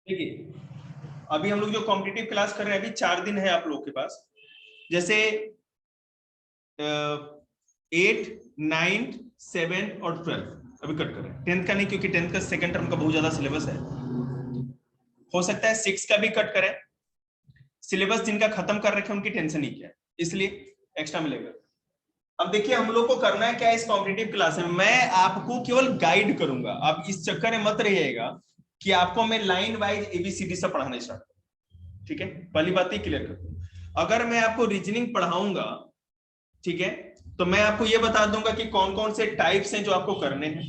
देखिए अभी हम लोग जो कॉम्पिटिटिव क्लास कर रहे हैं, अभी 4 दिन है आप लोग के पास। जैसे 8, 9, 7 और 12 अभी कट कर रहे हैं। 10th का नहीं, क्योंकि 10th का सेकंड टर्म का बहुत ज्यादा सिलेबस है। हो सकता है 6 का भी कट करें। सिलेबस जिनका खत्म कर रखे उनकी टेंशन ही क्या है, इसलिए एक्स्ट्रा मिलेगा। अब देखिए हम लोग को करना है क्या इस कॉम्पिटिटिव क्लास में, मैं आपको केवल गाइड करूंगा। आप इस चक्कर में मत रहिएगा कि आपको मैं लाइन वाइज एबीसीडी से पढ़ाना स्टार्ट करूं। ठीक है, पहली बात ही क्लियर कर दूं। अगर मैं आपको रीजनिंग पढ़ाऊंगा, ठीक है, तो मैं आपको यह बता दूंगा कि कौन कौन से टाइप्स हैं जो आपको करने हैं।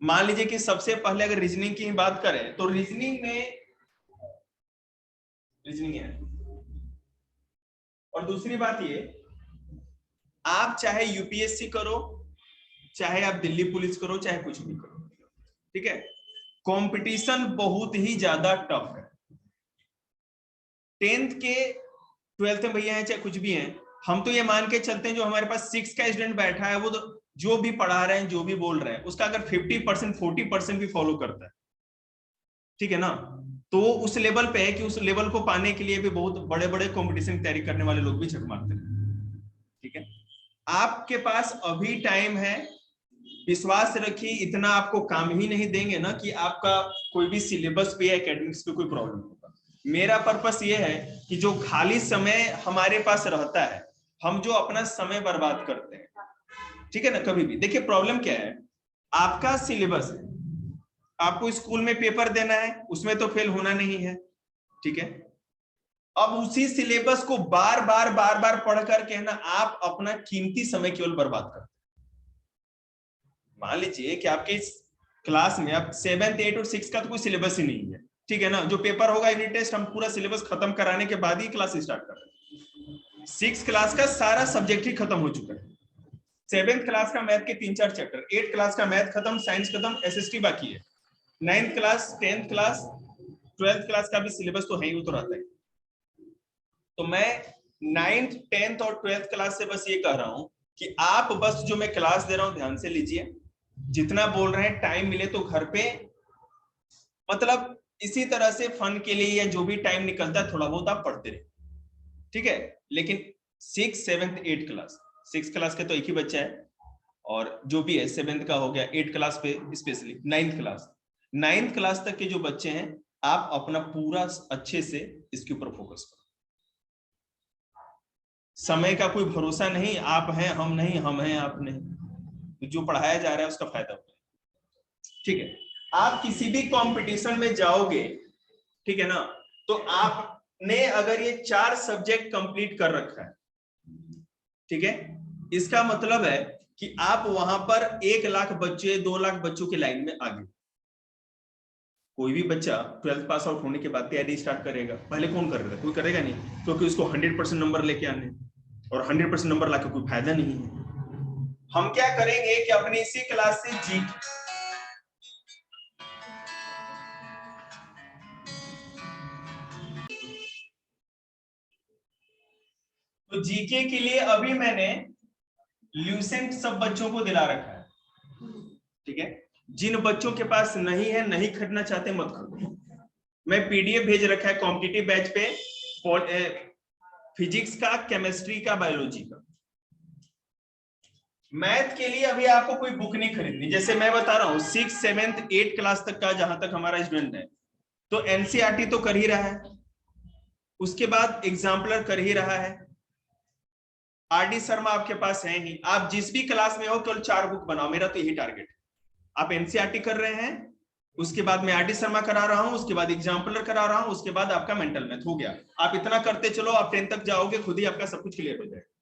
मान लीजिए कि सबसे पहले अगर रीजनिंग की बात करें तो रीजनिंग है। और दूसरी बात ये, आप चाहे यूपीएससी करो, चाहे आप दिल्ली पुलिस करो, चाहे कुछ भी करो, ठीक है, कंपटीशन बहुत ही ज्यादा टफ है। 10th के 12th में भैया हैं चाहे कुछ भी हैं, हम तो ये मान के चलते हैं जो हमारे पास 6 का स्टूडेंट बैठा है वो तो जो भी पढ़ा रहे हैं, जो भी बोल रहे हैं, उसका अगर 50% 40% भी फॉलो करता है, ठीक है ना, तो उस लेवल पे है कि उस लेवल को पाने के लिए भी बहुत बड़े बड़े कंपटीशन की तैयारी करने वाले लोग भी छक मारते हैं। ठीक है, आपके पास अभी टाइम है, विश्वास रखिए, इतना आपको काम ही नहीं देंगे ना कि आपका कोई भी सिलेबस पे या एकेडमिक्स पे कोई प्रॉब्लम होगा। मेरा पर्पस ये है कि जो खाली समय हमारे पास रहता है, हम जो अपना समय बर्बाद करते हैं, ठीक है ना, कभी भी देखिए प्रॉब्लम क्या है, आपका सिलेबस है, आपको स्कूल में पेपर देना है, उसमें तो फेल होना नहीं है, ठीक है। अब उसी सिलेबस को बार बार पढ़ करके ना आप अपना कीमती समय केवल बर्बाद करते हैं। मान लीजिए कि आपके इस क्लास में अब 7th 8 और 6 का तो कोई सिलेबस ही नहीं है, ठीक है ना, जो पेपर होगा यूनिट टेस्ट हम पूरा सिलेबस खत्म कराने के बाद ही क्लास स्टार्ट कर रहे हैं। 6 क्लास का सारा सब्जेक्ट ही खत्म हो चुका है। 7th क्लास का मैथ के 3-4 चैप्टर, 8 क्लास का मैथ खत्म, साइंस खत्म, एसएसटी बाकी है। 9th class, 10th class, 12th class का भी सिलेबस तो है ही, वो तो रहता है। तो मैं 9th 10th और 12th क्लास से बस ये कह रहा हूं कि आप बस जो मैं क्लास दे रहा हूं ध्यान से लीजिए, जितना बोल रहे हैं टाइम मिले तो घर पे, मतलब इसी तरह से फन के लिए या जो भी टाइम निकलता है थोड़ा बहुत आप पढ़ते रहे, ठीक है। लेकिन 6, 7th 8 क्लास, 6 क्लास के तो एक ही बच्चा है, और जो भी है 7th का हो गया, 8 क्लास पे स्पेशली, 9th क्लास तक के जो बच्चे हैं, आप अपना पूरा अच्छे से इसके ऊपर फोकस करो। समय का कोई भरोसा नहीं, आप हैं हम नहीं, हम हैं आप नहीं, जो पढ़ाया जा रहा है उसका फायदा होगा, ठीक है। आप किसी भी कंपटीशन में जाओगे, ठीक है ना, तो आपने अगर ये 4 सब्जेक्ट कंप्लीट कर रखा है, ठीक है, इसका मतलब है कि आप वहां पर 1 लाख बच्चे, 2 लाख बच्चों की लाइन में आगे। कोई भी बच्चा 12th पास आउट होने के बाद तैयारी स्टार्ट करेगा, पहले कौन करेगा? कोई करेगा नहीं, क्योंकि उसको 100% नंबर लेके आने, और 100% नंबर लाके कोई फायदा नहीं है। हम क्या करेंगे कि अपनी इसी क्लास से तो जीके के लिए अभी मैंने ल्यूसेंट सब बच्चों को दिला रखा है, ठीक है। जिन बच्चों के पास नहीं है, नहीं खरीदना चाहते, मत खरीदो। मैं पीडीएफ भेज रखा है कॉम्पिटिटिव बैच पे, फिजिक्स का, केमिस्ट्री का, बायोलॉजी का। मैथ के लिए अभी आपको कोई बुक नहीं खरीदनी, जैसे मैं बता रहा हूं 6, 7th 8 क्लास तक का जहां तक हमारा स्टूडेंट है, तो एनसीईआरटी तो कर ही रहा है, उसके बाद एग्जाम्पलर कर ही रहा है। आरडी शर्मा आपके पास है ही, आप जिस भी क्लास में हो केवल 4 बुक बनाओ, मेरा तो यही टारगेट है। आप एनसीईआरटी कर रहे हैं, उसके बाद मैं आरडी शर्मा करा रहा हूं, उसके बाद एग्जाम्पलर करा रहा हूं, उसके बाद आपका मेंटल मैथ हो गया। आप इतना करते चलो, आप 10th तक जाओगे, खुद ही आपका सब कुछ क्लियर हो जाएगा।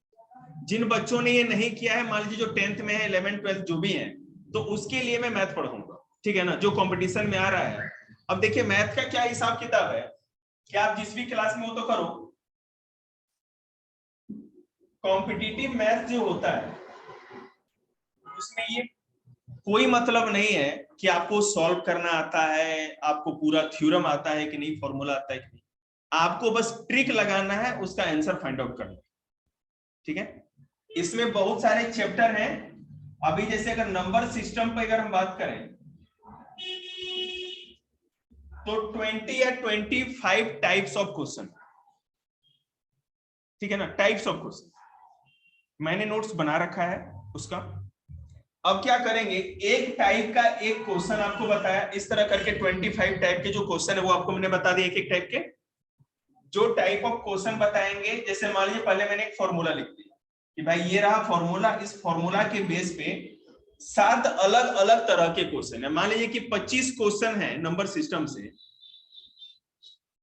जिन बच्चों ने ये नहीं किया है, मान लीजिए जो 10th में है, 11th 12th जो भी है, तो उसके लिए मैं मैथ पढ़ाऊंगा, ठीक है ना, जो कंपटीशन में आ रहा है। अब देखिए मैथ का क्या हिसाब किताब है कि आप जिस भी क्लास में हो तो करो, कॉम्पिटिटिव मैथ जो होता है उसमें ये कोई मतलब नहीं है कि आपको सॉल्व करना आता है, आपको पूरा थ्योरम आता है कि नहीं, फॉर्मूला आता है कि नहीं, आपको बस ट्रिक लगाना है, उसका आंसर फाइंड आउट करना है, ठीक है। इसमें बहुत सारे चैप्टर हैं। अभी जैसे अगर नंबर सिस्टम पर अगर हम बात करें, तो 20 या 25 टाइप्स ऑफ क्वेश्चन, ठीक है ना, टाइप्स ऑफ क्वेश्चन मैंने नोट्स बना रखा है उसका। अब क्या करेंगे, एक टाइप का एक क्वेश्चन आपको बताया, इस तरह करके 25 टाइप के जो क्वेश्चन है वो आपको मैंने बता दिया, एक एक टाइप के जो टाइप ऑफ क्वेश्चन बताएंगे। जैसे मान लीजिए पहले मैंने एक फॉर्मूला लिख दिया कि भाई ये रहा फॉर्मूला, इस फॉर्मूला के बेस पे 7 अलग अलग तरह के क्वेश्चन है। मान लीजिए कि 25 क्वेश्चन है नंबर सिस्टम से,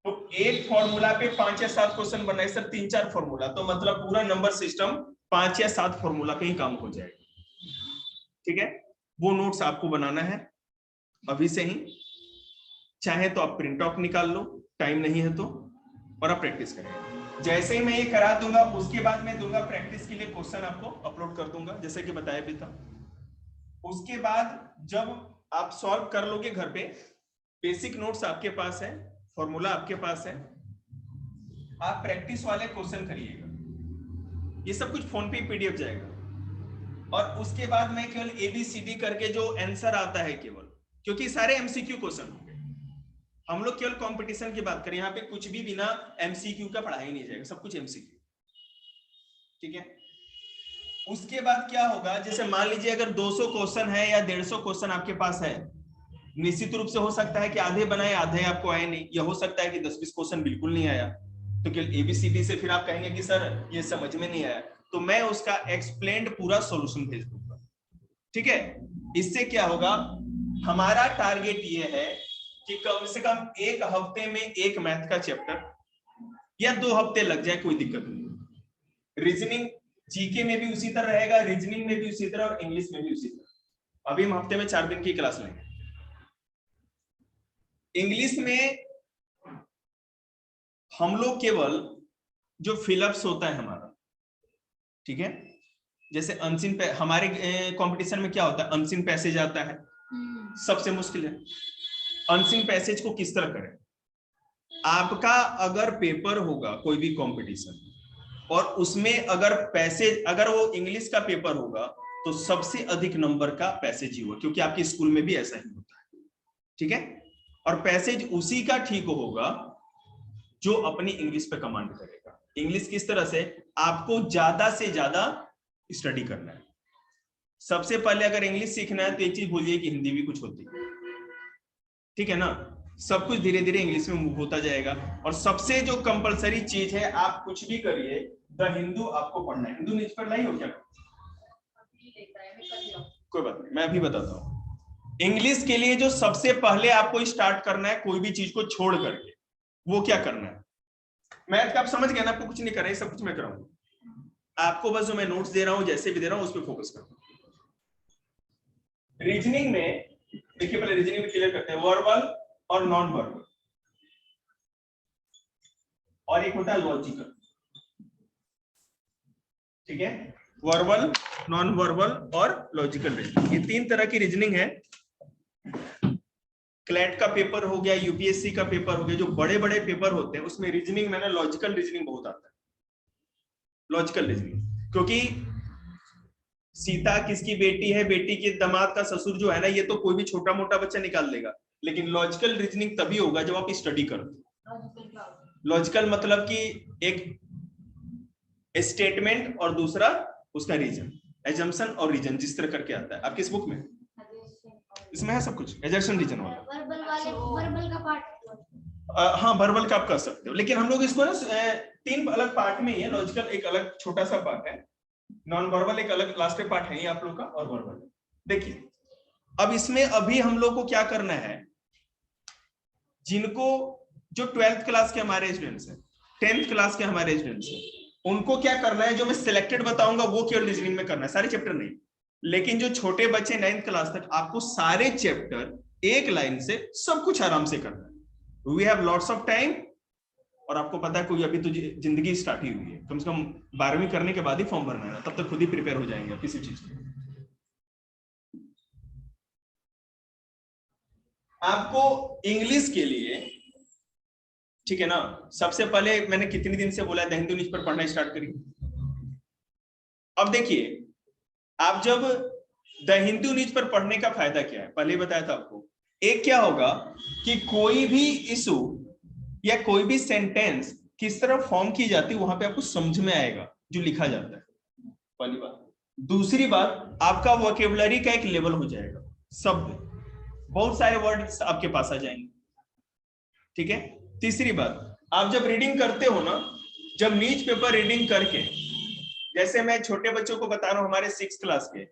तो एक फॉर्मूला पे 5 या 7 क्वेश्चन बनाए सर, 3-4 फॉर्मूला, तो मतलब पूरा नंबर सिस्टम 5 या 7 फॉर्मूला पे ही काम हो जाएगा। ठीक है, वो नोट्स आपको बनाना है अभी से ही, चाहे तो आप प्रिंट आउट निकाल लो, टाइम नहीं है तो, और आप प्रैक्टिस करें। जैसे ही मैं ये करा दूंगा उसके बाद मैं दूंगा प्रैक्टिस के लिए क्वेश्चन, आपको अपलोड कर दूंगा जैसे कि बताया भी था। उसके बाद जब आप सॉल्व कर लोगे घर पे, बेसिक नोट्स आपके पास है, फॉर्मूला आपके पास है, आप प्रैक्टिस वाले क्वेश्चन करिएगा। ये सब कुछ फोन पे पीडीएफ जाएगा, और उसके बाद मैं केवल ABCD करके जो आंसर आता है केवल, क्योंकि सारे MCQ क्वेश्चन होंगे, हम लोग केवल कंपटीशन की बात करें, यहाँ पे कुछ भी बिना MCQ का पढ़ाई नहीं जाएगा, सब कुछ MCQ। ठीक है, उसके बाद क्या होगा, जैसे मान लीजिए अगर 200 क्वेश्चन है या 150 क्वेश्चन आपके पास है, निश्चित रूप से हो सकता है कि आधे बनाए आधे आपको आए नहीं, या हो सकता है कि 10-20 क्वेश्चन बिल्कुल नहीं आया, तो केवल ABCD से फिर आप कहेंगे कि सर ये समझ में नहीं आया, तो मैं उसका एक्सप्लेन्ड पूरा सॉल्यूशन भेज दूंगा। ठीक है, इससे क्या होगा, हमारा टारगेट ये है कि कम से कम एक हफ्ते में एक मैथ का चैप्टर, या 2 हफ्ते लग जाए कोई दिक्कत नहीं। रीजनिंग जीके में भी उसी तरह रहेगा, रीजनिंग में भी उसी तरह, और इंग्लिश में भी उसी तरह। अभी हम हफ्ते में 4 दिन की क्लास लेंगे। इंग्लिश में हम लोग केवल जो फिलअप्स होता है हमारा, ठीक है, जैसे अनसीन पे हमारे कंपटीशन में क्या होता है, अनसीन पैसेज आता है, सबसे मुश्किल है। अनसीन पैसेज को किस तरह करें, आपका अगर पेपर होगा कोई भी कंपटीशन, और उसमें अगर पैसेज, अगर वो इंग्लिश का पेपर होगा तो सबसे अधिक नंबर का पैसेज ही होगा, क्योंकि आपके स्कूल में भी ऐसा ही होता है। ठीक है, और पैसेज उसी का ठीक होगा जो अपनी इंग्लिश पे कमांड करेगा। इंग्लिश किस तरह से, आपको ज्यादा से ज्यादा स्टडी करना है। सबसे पहले अगर इंग्लिश सीखना है तो एक चीज भूलिए कि हिंदी भी कुछ होती है। ठीक है ना, सब कुछ धीरे धीरे इंग्लिश में मूव होता जाएगा। और सबसे जो कंपलसरी चीज है, आप कुछ भी करिए, द हिंदू आपको पढ़ना है। हिंदू न्यूज़पेपर नहीं हो क्या? कोई बात नहीं, मैं अभी बताता हूँ। इंग्लिश के लिए जो सबसे पहले आपको स्टार्ट करना है, कोई भी चीज को छोड़ करके, वो क्या करना है, मैथ का आप समझ गए ना, आपको कुछ नहीं करना है, सब कुछ मैं कराऊंगा आपको, बस जो मैं नोट्स दे रहा हूं जैसे भी दे रहा हूं उस पर फोकस करो। रीजनिंग में देखिए, पहले रीजनिंग में क्लियर करते हैं, वर्बल और नॉन वर्बल, और एक होता है लॉजिकल। ठीक है, वर्बल, नॉन वर्बल और लॉजिकल रीजनिंग, ये 3 तरह की रीजनिंग है। क्लैट का पेपर हो गया, यूपीएससी का पेपर हो गया, जो बड़े बड़े पेपर होते हैं उसमें रीजनिंग में ना लॉजिकल रीजनिंग बहुत आता है। लॉजिकल रीजनिंग, क्योंकि सीता किसकी बेटी है, बेटी के दामाद का ससुर जो है ना, ये तो कोई भी छोटा मोटा बच्चा निकाल देगा, लेकिन लॉजिकल रीजनिंग तभी होगा जब आप स्टडी करो। लॉजिकल मतलब कि एक स्टेटमेंट और दूसरा उसका रीजन, एजम्पशन और रीजन, जिस तरह करके आता है आपकी इस बुक में, इसमें है सब कुछ, एजम्पशन रीजन वाला। वर्बल का पार्ट, हाँ वर्बल का आप कर सकते हो, लेकिन हम लोग इसको ना 3 अलग पार्ट में ही है। लॉजिकल एक अलग छोटा सा पार्ट है, नॉन वर्बल एक अलग लास्ट पे पार्ट है ही आप लोग का, और वर्बल। देखिए अब इसमें अभी हम लोग को क्या करना है, जिनको जो 12th क्लास के हमारे स्टूडेंट्स हैं, 10th क्लास के हमारे स्टूडेंट्स हैं, उनको क्या करना है, जो मैं सिलेक्टेड बताऊंगा वो केवल रीजनिंग में करना है, सारे चैप्टर नहीं। लेकिन जो छोटे बच्चे 9th क्लास तक, आपको सारे चैप्टर एक लाइन से सब कुछ आराम से करना है। We have lots of time, और आपको पता है कोई अभी तो जिंदगी स्टार्ट ही हुई है, कम से कम 12वीं करने के बाद ही फॉर्म भरना है, तब तक खुद ही प्रिपेयर हो जाएंगे किसी चीज के। आपको इंग्लिश के लिए, ठीक है ना, सबसे पहले मैंने कितने दिन से बोला है, द हिंदू न्यूज़पेपर पढ़ना स्टार्ट करिए। अब देखिए, आप जब द हिंदू न्यूज़पेपर पढ़ने का फायदा क्या है, पहले बताया था आपको। एक क्या होगा, कि कोई भी इशू या कोई भी सेंटेंस किस तरह फॉर्म की जाती है, वहां पे आपको समझ में आएगा जो लिखा जाता है, पहली बात। दूसरी बात, आपका वोकेबुलरी का एक लेवल हो जाएगा, शब्द, बहुत सारे वर्ड्स आपके पास आ जाएंगे, ठीक है। तीसरी बात, आप जब रीडिंग करते हो ना, जब न्यूज पेपर रीडिंग करके, जैसे मैं छोटे बच्चों को बता रहा हूं, हमारे 6 क्लास के,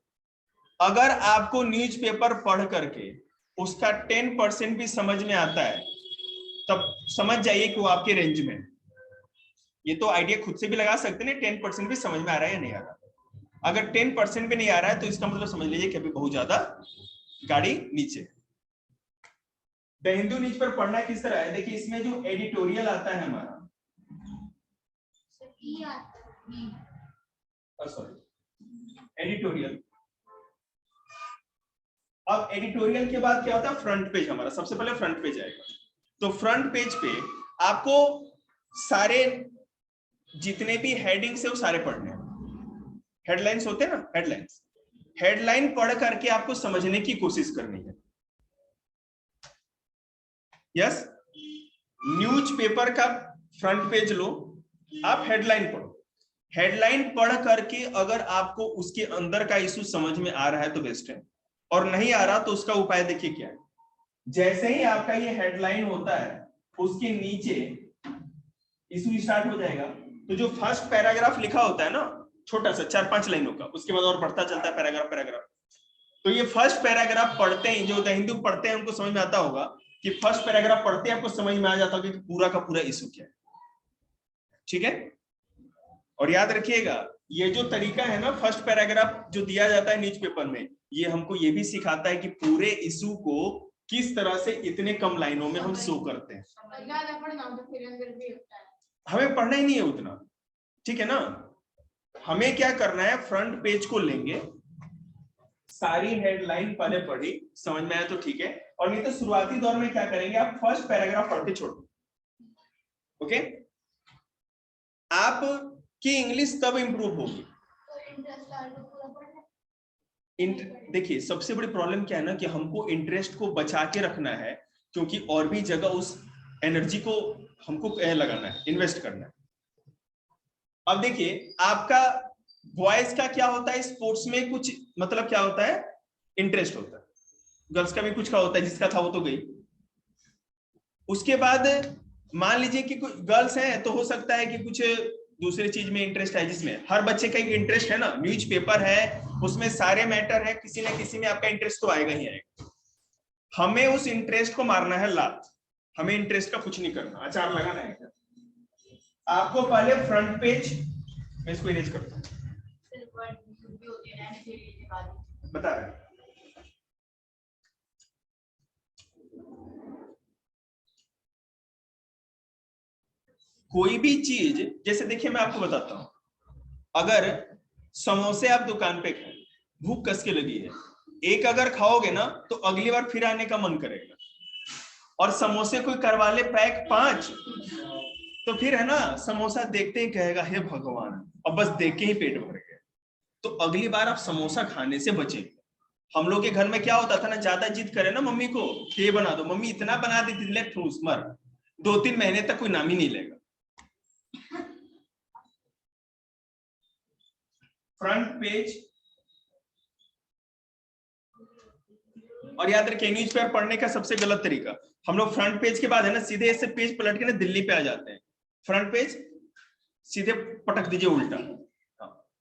अगर आपको न्यूज पेपर पढ़ करके उसका 10% भी समझ में आता है, तब समझ जाइए कि वो आपके रेंज में। ये तो आइडिया खुद से भी लगा सकते हैं, 10% भी समझ में आ रहा है या नहीं आ रहा। अगर 10% भी नहीं आ रहा है तो इसका मतलब समझ लीजिए कि अभी बहुत ज्यादा गाड़ी नीचे। द हिंदू न्यूज पर पढ़ना किस तरह है, देखिए इसमें जो एडिटोरियल आता है हमारा, सॉरी एडिटोरियल, अब एडिटोरियल के बाद क्या होता है, फ्रंट पेज हमारा, सबसे पहले फ्रंट पेज आएगा। तो फ्रंट पेज पे आपको सारे जितने भी हेडिंग्स है वो सारे पढ़ने हैं। हेडलाइंस होते हैं ना, हेडलाइंस, हेडलाइन पढ़ करके आपको समझने की कोशिश करनी है। यस, न्यूज पेपर का फ्रंट पेज लो, आप हेडलाइन पढ़ो, हेडलाइन पढ़ करके अगर आपको उसके अंदर का इशू समझ में आ रहा है तो बेस्ट है, और नहीं आ रहा तो उसका उपाय देखिए क्या है। जैसे ही आपका ये हेडलाइन होता है, उसके नीचे इशू स्टार्ट हो जाएगा, तो जो फर्स्ट पैराग्राफ लिखा होता है ना, छोटा सा 4-5 लाइनों का, उसके बाद और बढ़ता चलता है पैराग्राफ पैराग्राफ। तो ये फर्स्ट पैराग्राफ पढ़ते ही, जो द हिंदू पढ़ते हैं उनको समझ में आता होगा कि फर्स्ट पैराग्राफ पढ़ते ही आपको समझ में आ जाता होगा कि पूरा का पूरा इशू क्या है, ठीक है। और याद रखिएगा, ये जो तरीका है ना, फर्स्ट पैराग्राफ जो दिया जाता है न्यूज़पेपर में, ये हमको ये भी सिखाता है कि पूरे इशू को किस तरह से इतने कम लाइनों में हम शो करते हैं। हमें पढ़ना ही नहीं है उतना, ठीक है ना। हमें क्या करना है, फ्रंट पेज को लेंगे, सारी हेडलाइन पहले पढ़ी, समझ में आया तो ठीक है, और नहीं तो शुरुआती दौर में क्या करेंगे, आप फर्स्ट पैराग्राफ पढ़ के छोड़ो, ओके। आपकी इंग्लिश तब इंप्रूव होगी। देखिए सबसे बड़ी प्रॉब्लम क्या है ना, कि हमको इंटरेस्ट को बचा के रखना है, क्योंकि और भी जगह उस एनर्जी को हमको लगाना है, इन्वेस्ट करना है। अब देखिए आपका बॉयज का क्या होता है, स्पोर्ट्स में कुछ मतलब क्या होता है, इंटरेस्ट होता है, गर्ल्स का भी कुछ का होता है, जिसका था वो तो गई। उसके बाद मान लीजिए कि गर्ल्स हैं, तो हो सकता है कि कुछ दूसरी चीज में इंटरेस्ट है, जिसमें हर बच्चे का एक इंटरेस्ट है ना, न्यूज पेपर है, उसमें सारे मैटर है, किसी ना किसी में आपका इंटरेस्ट तो आएगा ही आएगा। हमें उस इंटरेस्ट को मारना है लात, हमें इंटरेस्ट का कुछ नहीं करना, अचार लगाना है। आपको पहले फ्रंट पेज, मैं इसको इरेज करता हूं, बता रहे कोई भी चीज, जैसे देखिए मैं आपको बताता हूं, अगर समोसे आप दुकान पे खाए, भूख कस के लगी है, एक अगर खाओगे ना तो अगली बार फिर आने का मन करेगा, और समोसे कोई करवा ले पैक 5, तो फिर है ना, समोसा देखते ही कहेगा हे भगवान, अब बस देख के ही पेट भर गया, तो अगली बार आप समोसा खाने से बचेंगे। हम लोग के घर में क्या होता था ना, ज्यादा जिद करे ना मम्मी को, ये बना दो, मम्मी इतना बना देती ले ठूस मर, 2-3 महीने तक कोई नाम ही नहीं लेगा। फ्रंट पेज, और याद रखिए न्यूज पेपर पढ़ने का सबसे गलत तरीका, हम लोग फ्रंट पेज के बाद है ना सीधे ऐसे पेज पलट के ना दिल्ली पे आ जाते हैं। फ्रंट पेज सीधे पटक दीजिए उल्टा,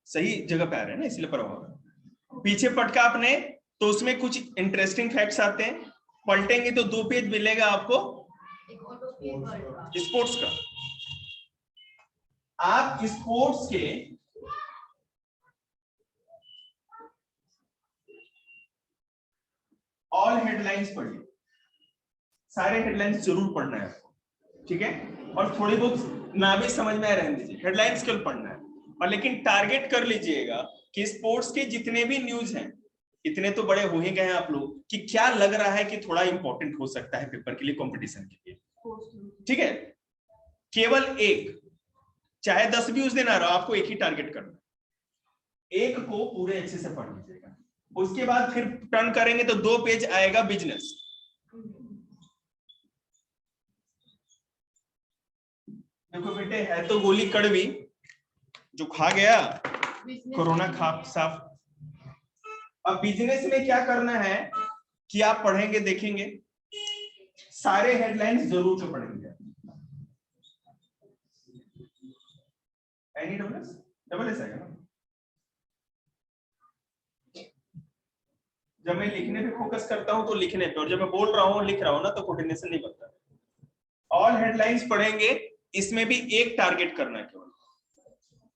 सही जगह पे आ रहे हैं ना, इसलिए प्रभाव। पीछे पटका आपने तो उसमें कुछ इंटरेस्टिंग फैक्ट्स आते हैं, पलटेंगे तो 2 पेज मिलेगा आपको स्पोर्ट्स का। आप स्पोर्ट्स के ऑल हेडलाइंस पढ़िए, सारे हेडलाइंस जरूर पढ़ना है आपको, ठीक है। और थोड़ी बहुत ना भी समझ में रहने दीजिए, हेडलाइंस केवल पढ़ना है, और लेकिन टारगेट कर लीजिएगा कि स्पोर्ट्स के जितने भी न्यूज हैं, इतने तो बड़े हो ही गए हैं आप लोग, कि क्या लग रहा है कि थोड़ा इंपॉर्टेंट हो सकता है पेपर के लिए, कंपटीशन के लिए, ठीक है। केवल एक, चाहे 10 भी उस दिन आ रहा हो, आपको एक ही टारगेट करना, एक को पूरे अच्छे से पढ़ लीजिएगा। उसके बाद फिर टर्न करेंगे तो 2 पेज आएगा बिजनेस, देखो बेटे, है तो गोली कड़वी, जो खा गया कोरोना खा साफ। अब बिजनेस में क्या करना है कि आप पढ़ेंगे, देखेंगे सारे हेडलाइंस जरूर से पढ़ेंगे। डबल एस आएगा ना। जब मैं लिखने पे फोकस करता हूं तो लिखने पे, और जब मैं बोल रहा हूं लिख रहा हूं ना तो कोऑर्डिनेशन नहीं बनता। ऑल हेडलाइंस पढ़ेंगे, इसमें भी एक टारगेट करना है केवल,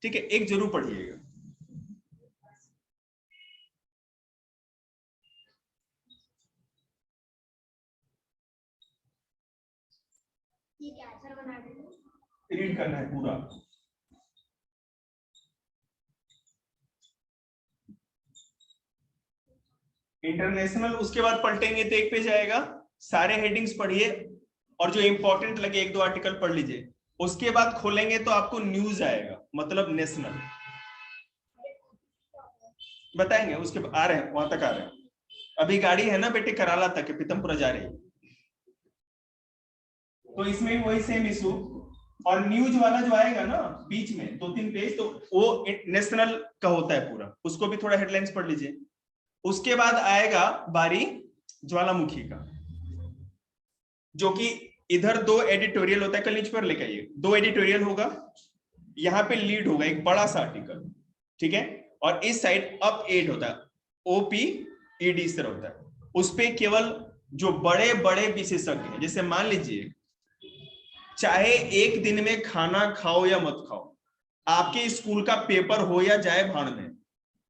ठीक है, एक जरूर पढ़िएगा। रीड करना है पूरा। इंटरनेशनल उसके बाद पलटेंगे तो एक पेज आएगा, सारे हेडिंग्स पढ़िए और जो इंपॉर्टेंट लगे एक दो आर्टिकल पढ़ लीजिए। उसके बाद खोलेंगे तो आपको न्यूज आएगा, मतलब नेशनल बताएंगे। उसके आ रहे हैं, वहां तक आ रहे हैं। अभी गाड़ी है ना बेटे, कराला तक है, पीतमपुरा जा रही है, तो इसमें भी वही सेम इशू। और न्यूज वाला जो आएगा ना बीच में 2-3 पेज, तो वो नेशनल का होता है पूरा, उसको भी थोड़ा हेडलाइंस पढ़ लीजिए। उसके बाद आएगा बारी ज्वालामुखी का, जो कि इधर 2 एडिटोरियल होता है, कल न्यूज़पेपर लेके आइए, 2 एडिटोरियल होगा, यहाँ पे लीड होगा एक बड़ा सा आर्टिकल, ठीक है, और इस साइड अप 8 होता है, OPED इस तरह होता है। उस पे केवल जो बड़े बड़े विशेषज्ञ हैं, जैसे मान लीजिए चाहे एक दिन में खाना खाओ या मत खाओ, आपके स्कूल का पेपर हो या जाए भाड़ में,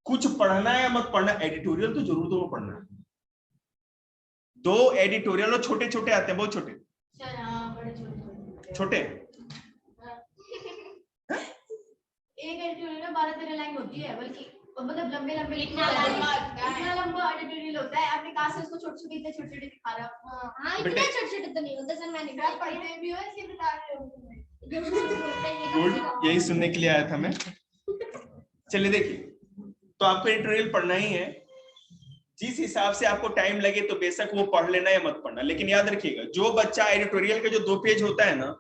कुछ पढ़ना है या मत पढ़ना, एडिटोरियल तो जरूर तो पढ़ना है। 2 एडिटोरियल और छोटे छोटे आते हैं, बहुत छोटे छोटे। एक एडिटोरियल में 12-13 लाइन होती है, बल्कि मतलब लंबे लंबे इतना लंबा एडिटोरियल होता है। आपने कहा से उसको छोटे-छोटे इतने छोटे-छोटे दिखा रहा हूं। हां, इतने छोटे-छोटे तो नहीं होते सर, मैंने कहा पढ़ते भी हो, इसलिए बता रहे हो। गुड, यही सुनने के लिए आया था मैं। चलिए देखिए, तो आपको एडिटोरियल पढ़ना ही है, जिस हिसाब से आपको टाइम लगे तो बेशक वो पढ़ लेना या मत पढ़ना, लेकिन याद रखिएगा जो बच्चा एडिटोरियल के जो 2 पेज होता है ना,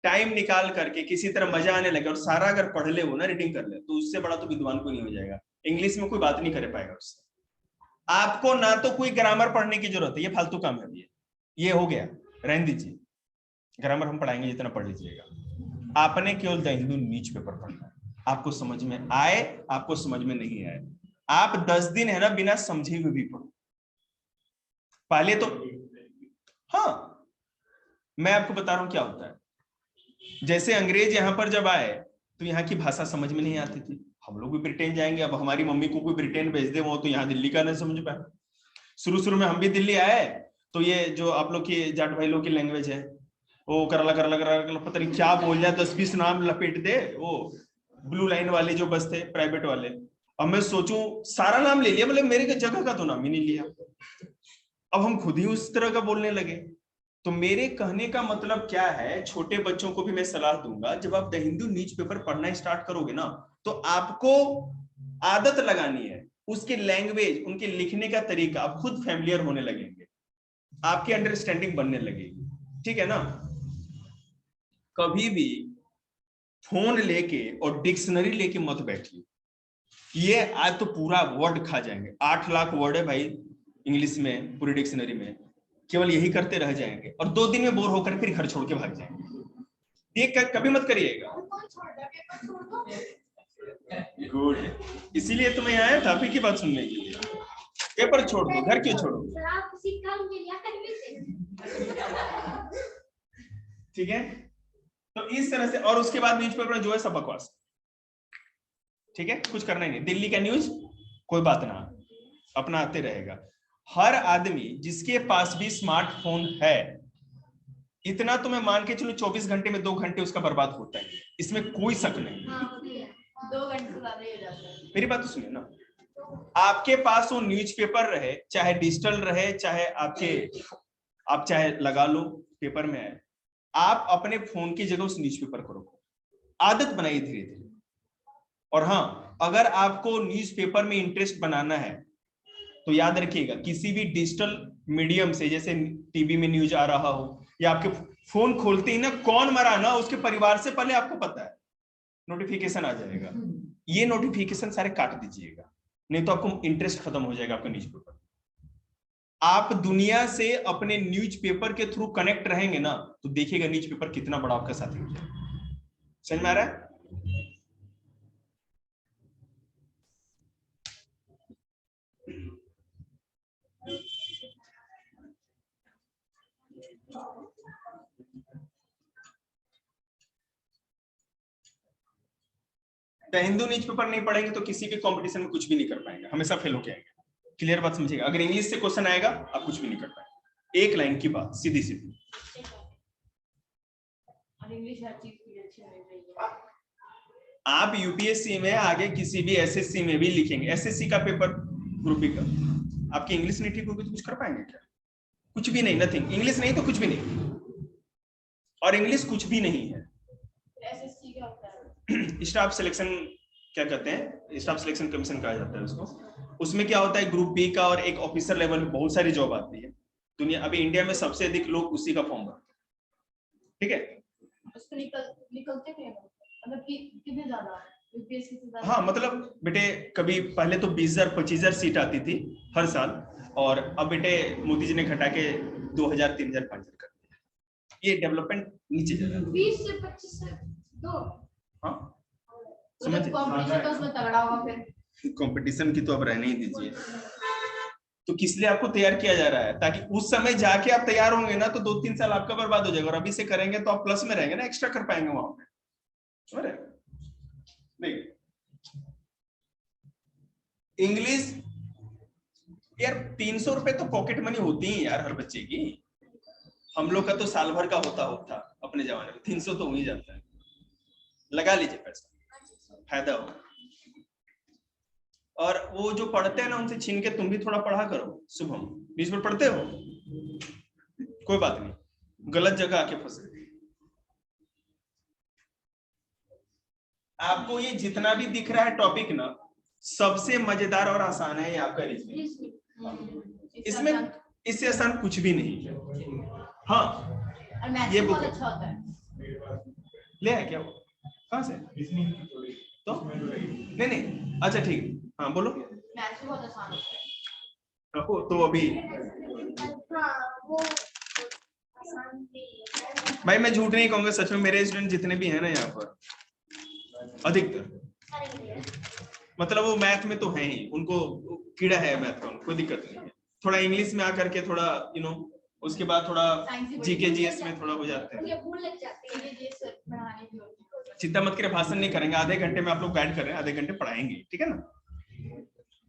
टाइम निकाल करके किसी तरह मजा आने लगे और सारा अगर पढ़ ले, वो ना रीडिंग कर ले, तो उससे बड़ा तो विद्वान कोई नहीं हो जाएगा, इंग्लिश में कोई बात नहीं कर पाएगा उससे। आपको ना तो कोई ग्रामर पढ़ने की जरूरत है, ये फालतू काम है, ये हो गया, रहने दीजिए, ग्रामर हम पढ़ाएंगे, जितना पढ़ लीजिएगा। आपने केवल द हिंदू न्यूज पेपर पढ़ना है, आपको समझ में आए आपको समझ में नहीं आए, आप 10 दिन है ना बिना समझे हुए भी पढ़ो। पहले तो हाँ, मैं आपको बता रहा हूं क्या होता है। जैसे अंग्रेज यहां पर जब आए तो यहाँ की भाषा समझ में नहीं आती थी, हम लोग भी ब्रिटेन जाएंगे, अब हमारी मम्मी को कोई ब्रिटेन भेज दे वो तो यहाँ दिल्ली का नहीं समझ पाए। शुरू में हम भी दिल्ली आए तो ये जो आप लोग की जाट भाई लोग की लैंग्वेज है, वो करला करला करला पता नहीं क्या बोल जाए, 10-20 नाम लपेट दे, वो ब्लू लाइन वाले जो बस थे प्राइवेट वाले, अब मैं सोचूं सारा नाम ले लिया, मतलब मेरे जगह का तो नाम ही नहीं लिया। अब हम खुद ही उस तरह का बोलने लगे। तो मेरे कहने का मतलब क्या है, छोटे बच्चों को भी मैं सलाह दूंगा, जब आप द हिंदू न्यूज़पेपर पढ़ना स्टार्ट करोगे ना, तो आपको आदत लगानी है, उसके लैंग्वेज, उनके लिखने का तरीका, आप खुद फैमिलियर होने लगेंगे, आपकी अंडरस्टैंडिंग बनने लगेगी, ठीक है ना। कभी भी फोन लेके और डिक्शनरी लेके मत बैठिए, ये आज तो पूरा वर्ड खा जाएंगे, 8 लाख वर्ड है भाई इंग्लिश में पूरी डिक्शनरी में, केवल यही करते रह जाएंगे और 2 दिन में बोर होकर फिर घर छोड़ के भाग जाएंगे। ये कभी मत करिएगा। गुड, इसीलिए तो मैं आया था आप ही की बात सुनने के लिए। पेपर छोड़ दो, घर क्यों छोड़ो, ठीक है। तो इस तरह से, और उसके बाद न्यूज़पेपर में जो है सब बकवास, ठीक है, कुछ करना ही नहीं। दिल्ली का न्यूज कोई बात ना, अपना आते रहेगा। हर आदमी जिसके पास भी स्मार्टफोन है, इतना तो मैं मान के चलो 24 घंटे में 2 घंटे उसका बर्बाद होता है, इसमें कोई शक नहीं। 2 घंटे से ज्यादा ही हो जाता है। मेरी बात तो सुनिए ना, आपके पास वो न्यूज़पेपर रहे, चाहे डिजिटल रहे, चाहे आप चाहे लगा लो पेपर में है, आप अपने फोन की जगह उस न्यूज़पेपर को रखो, आदत बनाइए धीरे धीरे। और हाँ, अगर आपको न्यूज़पेपर में इंटरेस्ट बनाना है तो याद रखिएगा, किसी भी डिजिटल मीडियम से, जैसे टीवी में न्यूज आ रहा हो या आपके फोन खोलते ही ना कौन मरा ना उसके परिवार से पहले आपको पता है, नोटिफिकेशन आ जाएगा। ये नोटिफिकेशन सारे काट दीजिएगा, नहीं तो आपको इंटरेस्ट खत्म हो जाएगा आपका न्यूज़पेपर। आप दुनिया से अपने न्यूज़पेपर के थ्रू कनेक्ट रहेंगे ना तो देखिएगा न्यूज़पेपर कितना बड़ा आपका साथी हो जाएगा। समझ में आ रहा है? तो हिंदू न्यूज़पेपर नहीं पढ़ेंगे तो किसी भी कंपटीशन में कुछ भी नहीं कर पाएंगे, हमेशा फेल होके आएंगे। क्लियर बात समझिएगा? अगर इंग्लिश से क्वेश्चन आएगा आप कुछ भी नहीं कर पाएंगे, एक लाइन की बात सीधी सीधी। आप यूपीएससी में आगे किसी भी एसएससी में भी लिखेंगे, एसएससी का पेपर ग्रुप बी का, आपकी इंग्लिश नहीं ठीक होगी तो कुछ कर पाएंगे क्या? कुछ भी नहीं, नथिंग। इंग्लिश नहीं तो कुछ भी नहीं, और इंग्लिश कुछ भी नहीं है। एसएससी क्या होता है? स्टाफ सिलेक्शन क्या कहते हैं, स्टाफ सिलेक्शन कमीशन कहा जाता है उसको। उसमें क्या होता है, ग्रुप बी का और एक ऑफिसर लेवल में बहुत सारी जॉब आती है दुनिया, अभी इंडिया में सबसे अधिक लोग उसी का फॉर्म भरते हैं। ठीक है, उसको निकलते हैं मतलब कि कितने ज्यादा यूपीएससी से ज्यादा? हाँ मतलब बेटे कभी पहले तो 20,000 25,000 सीट आती थी हर साल, और अब बेटे मोदी जी ने घटा के 2,000 3,000 5,000 कर दिया। ये डेवलपमेंट नीचे जा रहा है। 20 से 25 से दो। हाँ समझ, कंपटीशन तो उसमें तगड़ा होगा फिर। कंपटीशन की तो अब रहने ही दीजिए। तो किस लिए आपको तैयार किया जा रहा है? ताकि उस समय जाके आप तैयार होंगे ना तो 2-3 साल आपका बर्बाद हो जाएगा, और अभी से करेंगे तो आप प्लस में रहेंगे ना, एक्स्ट्रा कर पाएंगे वहां पे। इंग्लिश यार 300 रुपए तो पॉकेट मनी होती है यार हर बच्चे की। हम लोग का तो साल भर का होता अपने जमाने में, 300 तो हो ही जाता है। लगा लीजिए पैसा, फायदा हो। और वो जो पढ़ते हैं ना उनसे छीन के तुम भी थोड़ा पढ़ा करो। शुभम बीच में पढ़ते हो, कोई बात नहीं, गलत जगह आके फंसे। आपको ये जितना भी दिख रहा है टॉपिक ना, सबसे मजेदार और आसान है ये आपका रीजनिंग। इसमें इससे आसान कुछ भी नहीं है। हाँ और ये बहुत अच्छा होता है। ले आए क्या वो? कहाँ से? तो नहीं अच्छा ठीक, हाँ बोलो। मैथ्स बहुत आसान होता है। रखो तो अभी भाई मैं झूठ नहीं कहूंगा, सच में मेरे स्टूडेंट जितने भी हैं ना यहाँ पर अधिकतर, मतलब वो मैथ में तो है ही, उनको कीड़ा है मैथ का, कोई दिक्कत नहीं है। थोड़ा इंग्लिश में आकर के थोड़ा उसके बाद थोड़ा जीके जीएस में थोड़ा हो जाते हैं। चिंता मत करें, भाषण नहीं करेंगे, आधे घंटे में आप लोग गाइड कर रहे हैं, आधे घंटे पढ़ाएंगे, ठीक है ना।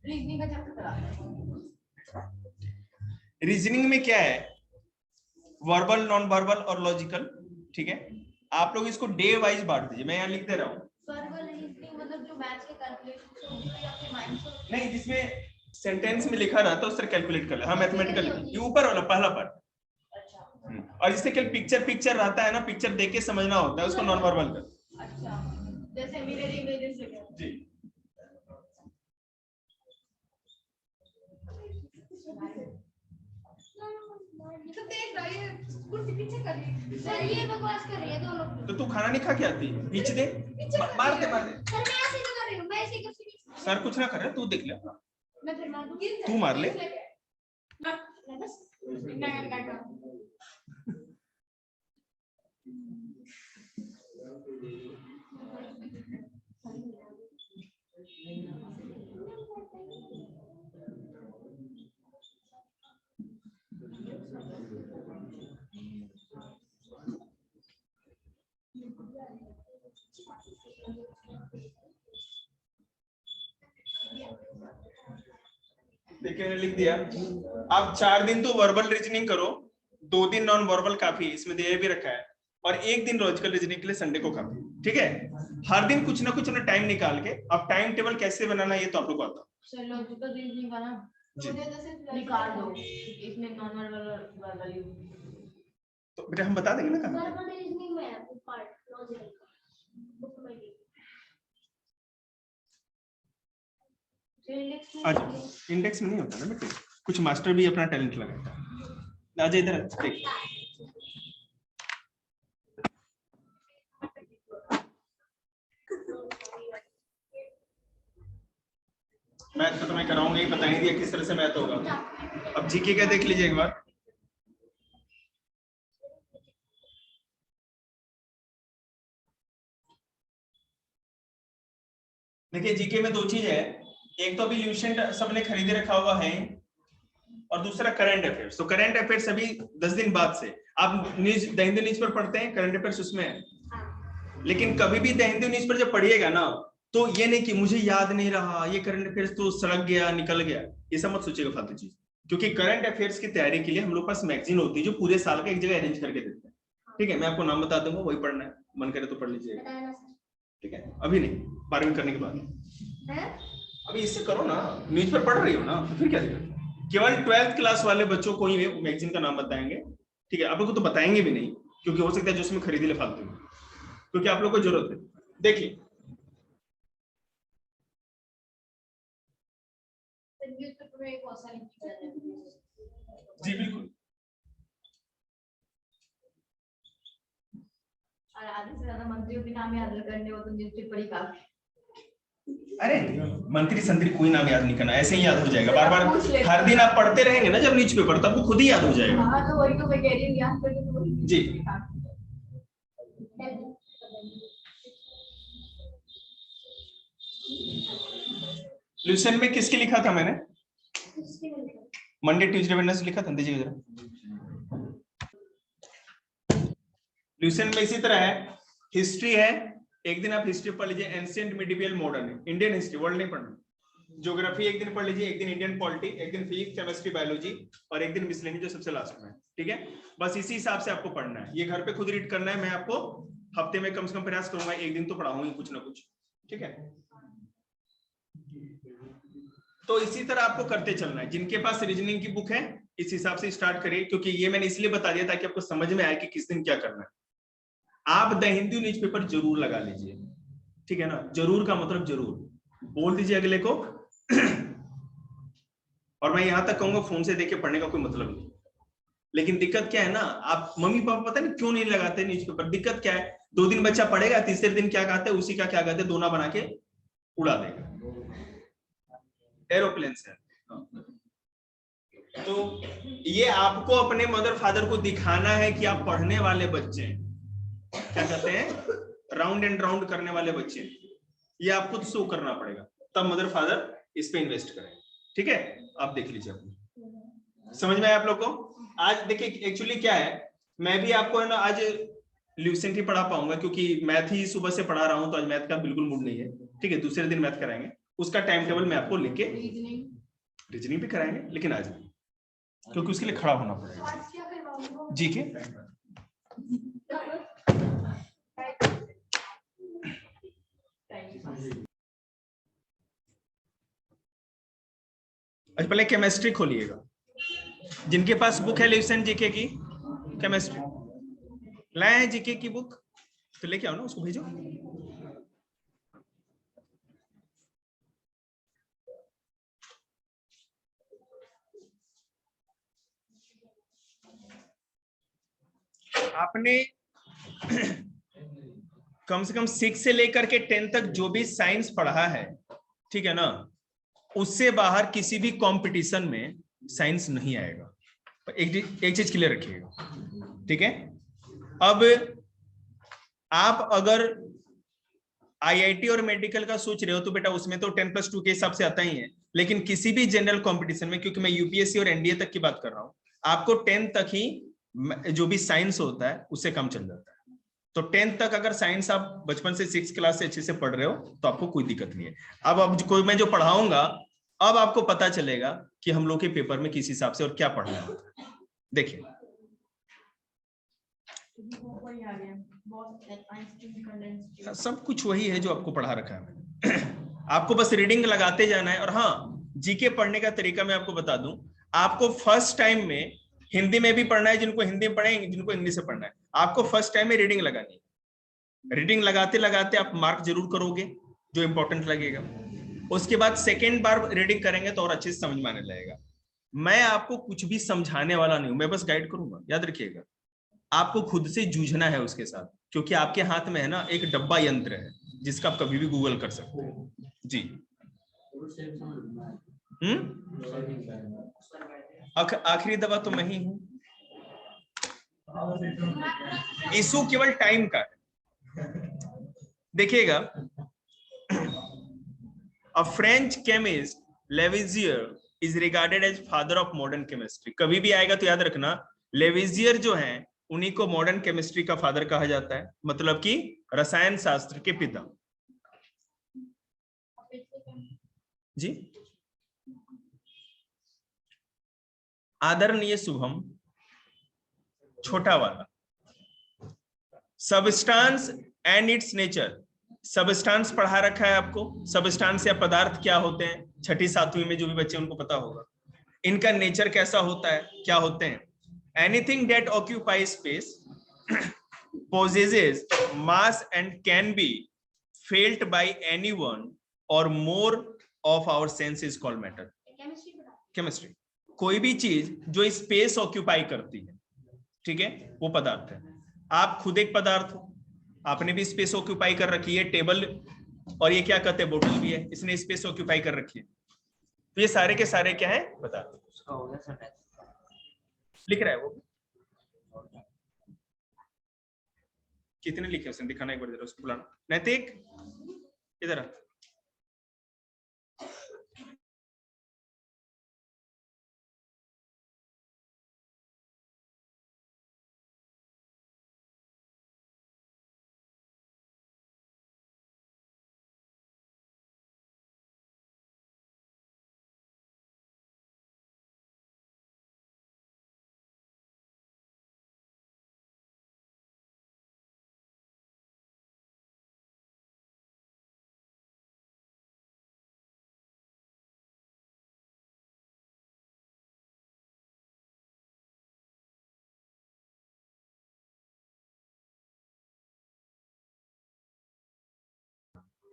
रीजनिंग में क्या है, वर्बल, नॉन वर्बल और लॉजिकल, ठीक है। आप लोग इसको डे वाइज बांट दीजिए, मैं यहाँ लिख दे रहा हूँ। मतलब जो मैथ्स के कैलकुलेशन नहीं, जिसमें सेंटेंस में लिखा रहता है उससे कैलकुलेट कर ले। हाँ मैथमेटिकल, ये ऊपर वाला पहला पार्ट। अच्छा। और जिससे केवल पिक्चर रहता है ना, पिक्चर देख के समझना होता है, उसको नॉन वर्बल कर। अच्छा, जैसे मिरर इमेजेस जी। तो देख रहा है कुर्सी पीछे कर रही सर, ये बकवास कर रही है दोनों। तो तू खाना नहीं खा के आती? पीछे दे, मार दे सर मैं ऐसे तो कर रही हूं, मैं ऐसे कर। सर कुछ ना कर रहे, तू देख ले, मैं फिर मार दूंगी। तू मार ले। बस मैं देखिए लिख दिया। आप 4 दिन तो वर्बल रीजनिंग करो, 2 दिन नॉन वर्बल काफी, इसमें दे भी रखा है, और 1 दिन लॉजिकल रीजनिंग के लिए संडे को काफी, ठीक है। हर दिन कुछ ना कुछ टाइम निकाल के। अब टाइम टेबल कैसे बनाना ये तो आप लोग को आता है। लॉजिकल रीजनिंग का ना निकाल दो, इसमें नॉन वर्बल तो बेटा हम बता देंगे ना कहाँ। वर्बल रीजनिंग में है पार्ट लॉजिकल अच्छा, इंडेक्स में नहीं होता ना बेटे, कुछ मास्टर भी अपना टैलेंट लगाता है। आज इधर देख, मैथ तो तुम्हें कराऊंगा ही, पता नहीं दिया किस तरह से मैथ होगा। अब जीके का देख लीजिए एक बार। देखिए जीके में दो चीज है, एक तो अभी ल्यूसेंट सबने खरीदे रखा हुआ है, और दूसरा करंट अफेयर्स। तो करंट अफेयर्स अभी 10 दिन बाद से आप न्यूज द हिंदू न्यूज पर पढ़ते हैं, करंट अफेयर्स उसमें है। लेकिन कभी भी द हिंदू न्यूज पर जब पढ़िएगा ना, तो ये नहीं कि मुझे याद नहीं रहा, ये करंट अफेयर्स तो सड़क गया, निकल गया, ये सब मत सोचिएगा फालतू चीज। क्योंकि करंट अफेयर्स की तैयारी के लिए हम लोग पास मैगजीन होती है जो पूरे साल का एक जगह अरेंज करके देते हैं। ठीक है, मैं आपको नाम बता दूंगा, वही पढ़ना है, मन करे तो पढ़ लीजिएगा। ठीक है, अभी नहीं, 12वीं करने के बाद। अभी इससे करो ना, न्यूज पर पढ़ रही हो ना, तो फिर क्या दिक्कत। केवल 12th क्लास वाले बच्चों को ही मैगजीन का नाम बताएंगे। ठीक है, आप लोग को तो बताएंगे भी नहीं, क्योंकि हो सकता है जो उसमें खरीदी ले फालतू में, क्योंकि आप लोग को जरूरत है। देखिए जी बिल्कुल, आधे से ज्यादा मंत्रियों के नाम याद करने हो तो न्यूज़पेपर ही काफी। अरे मंत्री संतरी कोई नाम याद नहीं करना, ऐसे ही याद हो जाएगा। बार बार हर दिन आप पढ़ते रहेंगे ना जब न्यूज़पेपर, तब वो खुद ही याद हो जाएगा। हाँ तो वही तो मैं कह रही हूँ, याद करके तो जी। ल्यूसेंट में किसके लिखा था मैंने? मंडे ट्यूसडे वेडनेसडे लिखा था, दीजिए जरा। ल्यूसेंट में इसी तरह है, हिस्ट्री है, एक दिन आप हिस्ट्री पढ़ लीजिए, ancient medieval modern, Indian history, world नहीं पढ़ना। ज्योग्राफी एक दिन पढ़ लीजिए, एक दिन इंडियन पॉलिटी, एक दिन फिजिक्स केमिस्ट्री बायोलॉजी, और एक दिन मिसलेनी जो सबसे लास्ट में है। ठीक है, बस इसी हिसाब से आपको पढ़ना है। ये घर पे खुद रीड करना है, मैं आपको हफ्ते में कम से कम प्रयास करूंगा एक दिन तो पढ़ाऊंगी कुछ ना कुछ। ठीक है, तो इसी तरह आपको करते चलना है। जिनके पास रीजनिंग की बुक है इस हिसाब से स्टार्ट करिए, क्योंकि ये मैंने इसलिए बता दिया ताकि आपको समझ में आए कि किस दिन क्या करना है। आप द हिंदू न्यूज़पेपर जरूर लगा लीजिए, ठीक है ना, जरूर का मतलब जरूर बोल दीजिए अगले को। और मैं यहां तक कहूंगा फोन से देख के पढ़ने का कोई मतलब नहीं। लेकिन दिक्कत क्या है ना, आप मम्मी पापा पता नहीं क्यों नहीं लगाते न्यूज़पेपर। दिक्कत क्या है, 2 दिन बच्चा पढ़ेगा, तीसरे दिन क्या कहते हैं, उसी का क्या कहते हैं, दोना बना के उड़ा देगा, एरोप्लेन से। तो ये आपको अपने मदर फादर को दिखाना है कि आप पढ़ने वाले बच्चे हैं, क्या कहते हैं, राउंड एंड राउंड करने वाले बच्चे। ये आपको शो करना पड़ेगा, तब मदर फादर इस पे इन्वेस्ट करेंगे। ठीक है, आप देख लीजिए अपने, समझ में आया आप लोग को। आज देखिए एक्चुअली क्या है, मैं भी आपको है ना आज ल्यूसेंट ही पढ़ा पाऊंगा, क्योंकि मैथ ही सुबह से पढ़ा रहा हूं, तो आज मैथ का बिल्कुल मूड नहीं है। ठीक है, दूसरे दिन मैथ कराएंगे, उसका टाइम टेबल मैं आपको लिख के, रीजनिंग भी कराएंगे, लेकिन आज नहीं, क्योंकि उसके लिए खड़ा होना पड़ेगा। जी के अच्छा, पहले केमिस्ट्री खोलिएगा। जिनके पास बुक है ल्यूसेंट जीके की, केमिस्ट्री लाए हैं जीके की बुक, तो लेके आओ ना, उसको भेजो। आपने कम से कम 6 से लेकर के 10 तक जो भी साइंस पढ़ा है, ठीक है ना, उससे बाहर किसी भी कंपटीशन में साइंस नहीं आएगा। एक चीज क्लियर रखिएगा, ठीक है। अब आप अगर आईआईटी और मेडिकल का सोच रहे हो तो बेटा उसमें तो 10+2 के हिसाब से आता ही है, लेकिन किसी भी जनरल कंपटीशन में, क्योंकि मैं यूपीएससी और एनडीए तक की बात कर रहा हूं, आपको 10 तक ही जो भी साइंस होता है उससे कम चल जाता है। तो 10 तक अगर साइंस आप बचपन से 6 क्लास से अच्छे से पढ़ रहे हो तो आपको कोई दिक्कत नहीं है। अब कोई मैं जो पढ़ाऊंगा, अब आपको पता चलेगा कि हम लोग के पेपर में किस हिसाब से और क्या पढ़ना होता है। देखिए सब कुछ वही है जो आपको पढ़ा रखा है मैंने। आपको बस रीडिंग लगाते जाना है। और हाँ, जीके पढ़ने का तरीका मैं आपको बता दूं, आपको फर्स्ट टाइम में हिंदी में भी पढ़ना है, जिनको हिंदी में पढ़ेंगे, जिनको इंग्लिश से पढ़ना है, आपको फर्स्ट टाइम में रीडिंग लगानी है। रीडिंग लगाते लगाते आप मार्क जरूर करोगे जो इंपॉर्टेंट लगेगा। उसके बाद सेकेंड बार रीडिंग करेंगे तो और अच्छे से समझ में आने लगेगा। मैं आपको कुछ भी समझाने वाला नहीं हूं, मैं बस गाइड करूंगा, याद रखिएगा। आपको खुद से जूझना है उसके साथ, क्योंकि आपके हाथ में है ना एक डब्बा यंत्र है जिसका आप कभी भी गूगल कर सकते हैं जी। आखिरी दवा तो मैं ही हूं। इशू केवल टाइम का है। देखिएगा, a French chemist Lavoisier is regarded as father of modern chemistry. कभी भी आएगा तो याद रखना, लेविजियर जो हैं उन्हीं को मॉडर्न केमिस्ट्री का फादर कहा जाता है, मतलब कि रसायन शास्त्र के पिता जी। आदरणीय शुभम, छोटा वाला, substance and it's nature. Substance पढ़ा रखा है आपको, सबस्टांस या पदार्थ क्या होते हैं, 6ठी 7वीं में जो भी बच्चे उनको पता होगा। इनका नेचर कैसा होता है, क्या होते हैं? Anything that occupies space, possesses mass and can be felt by anyone or more of our sense is called matter. Chemistry. कोई भी चीज जो स्पेस ऑक्यूपाई करती है, ठीक है, वो पदार्थ है। आप खुद एक पदार्थ हो, आपने भी स्पेस ऑक्यूपाई कर रखी है, टेबल और ये क्या कहते हैं, बोतल भी है, इसने स्पेस ऑक्यूपाई कर रखी है। तो ये सारे के सारे क्या है, पदार्थ। लिख रहा है वो, कितने लिखे उसने, दिखाना एक बार जरा, उसको बुलाना। नैतिक इधर आ।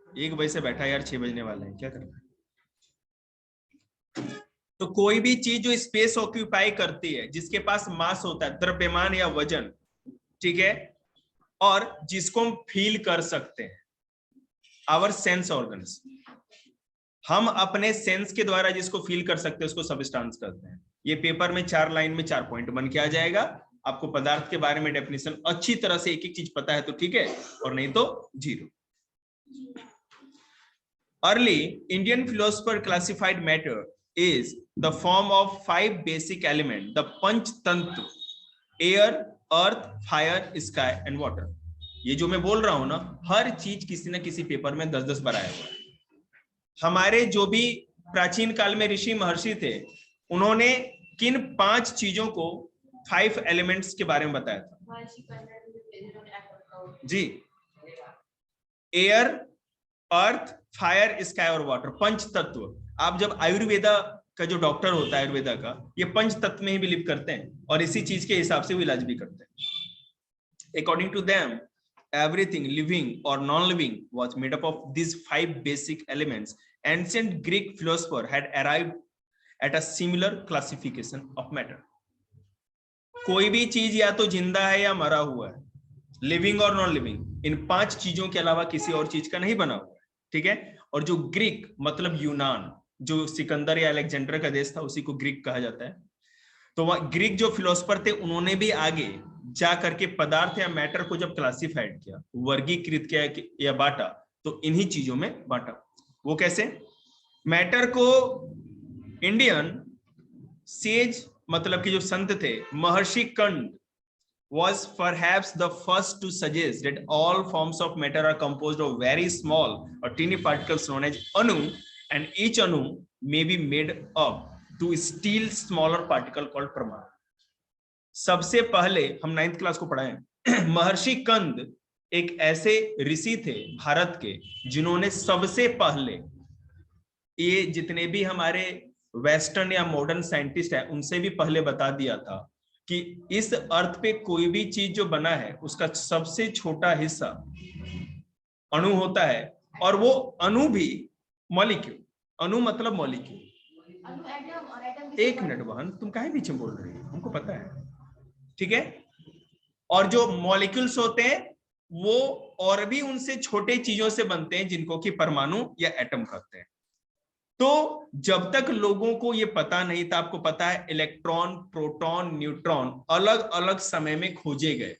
एक बजे से बैठा यार, 6 बजने वाले हैं, क्या करना है? तो कोई भी चीज जो स्पेस ऑक्यूपाई करती है, जिसके पास मास होता है, द्रव्यमान या वजन, ठीक है, और जिसको हम फील कर सकते हैं, आवर सेंस ऑर्गन्स, हम अपने सेंस के द्वारा जिसको फील कर सकते हैं उसको सबस्टांस कहते हैं। ये पेपर में 4 लाइन में 4 पॉइंट बन के आ जाएगा। आपको पदार्थ के बारे में डेफिनेशन अच्छी तरह से एक एक चीज पता है तो ठीक है, और नहीं तो 0। Early Indian philosopher classified matter is the form of 5 basic elements, the Panch Tantra: air, earth, fire, sky and water. ये जो मैं बोल रहा हूं ना, हर चीज किसी न किसी पेपर में 10-10 बार आया हुआ है। हमारे जो भी प्राचीन काल में ऋषि महर्षि थे, उन्होंने किन 5 चीजों को 5 एलिमेंट्स के बारे में बताया था जी? एयर, अर्थ, फायर, स्काई और वाटर, पंच तत्व। आप जब आयुर्वेदा का जो डॉक्टर होता है आयुर्वेदा का, ये पंच तत्व में ही बिलीव करते हैं और इसी चीज के हिसाब से वो इलाज भी करते हैं। According to them, everything living or non-living was made up of these 5 basic elements. Ancient Greek philosopher had arrived at a similar classification of matter. कोई भी चीज या तो जिंदा है या मरा हुआ है, लिविंग और नॉन लिविंग, इन 5 चीजों के अलावा किसी और चीज का नहीं बना हुआ है, ठीक है। और जो ग्रीक मतलब यूनान, जो सिकंदर या अलेक्जेंडर का देश था, उसी को ग्रीक कहा जाता है। तो वह ग्रीक जो फिलोसोफर थे, उन्होंने भी आगे जा करके पदार्थ या मैटर को जब क्लासिफाइड किया, वर्गीकृत किया या बांटा, तो इन्हीं चीजों में बांटा। वो कैसे? मैटर को इंडियन सेज मतलब कि जो संत थे, महर्षि कंड was perhaps the first to suggest that all forms of matter are composed of very small or teeny particles known as anu, and each anu may be made up to still smaller particle called परमाणु। सबसे पहले हम 9th class को पढ़ाए, महर्षि कंद एक ऐसे ऋषि थे भारत के, जिन्होंने सबसे पहले, ये जितने भी हमारे वेस्टर्न या मॉडर्न साइंटिस्ट है उनसे भी पहले बता दिया था कि इस अर्थ पे कोई भी चीज जो बना है उसका सबसे छोटा हिस्सा अणु होता है, और वो अणु भी मॉलिक्यूल, अणु मतलब मॉलिक्यूल, एक मिनट बहन, तुम काहे पीछे बोल रही हो, हमको पता है, ठीक है। और जो मॉलिक्यूल्स होते हैं वो और भी उनसे छोटे चीजों से बनते हैं जिनको कि परमाणु या एटम कहते हैं। तो जब तक लोगों को ये पता नहीं था, आपको पता है इलेक्ट्रॉन, प्रोटॉन, न्यूट्रॉन अलग अलग समय में खोजे गए।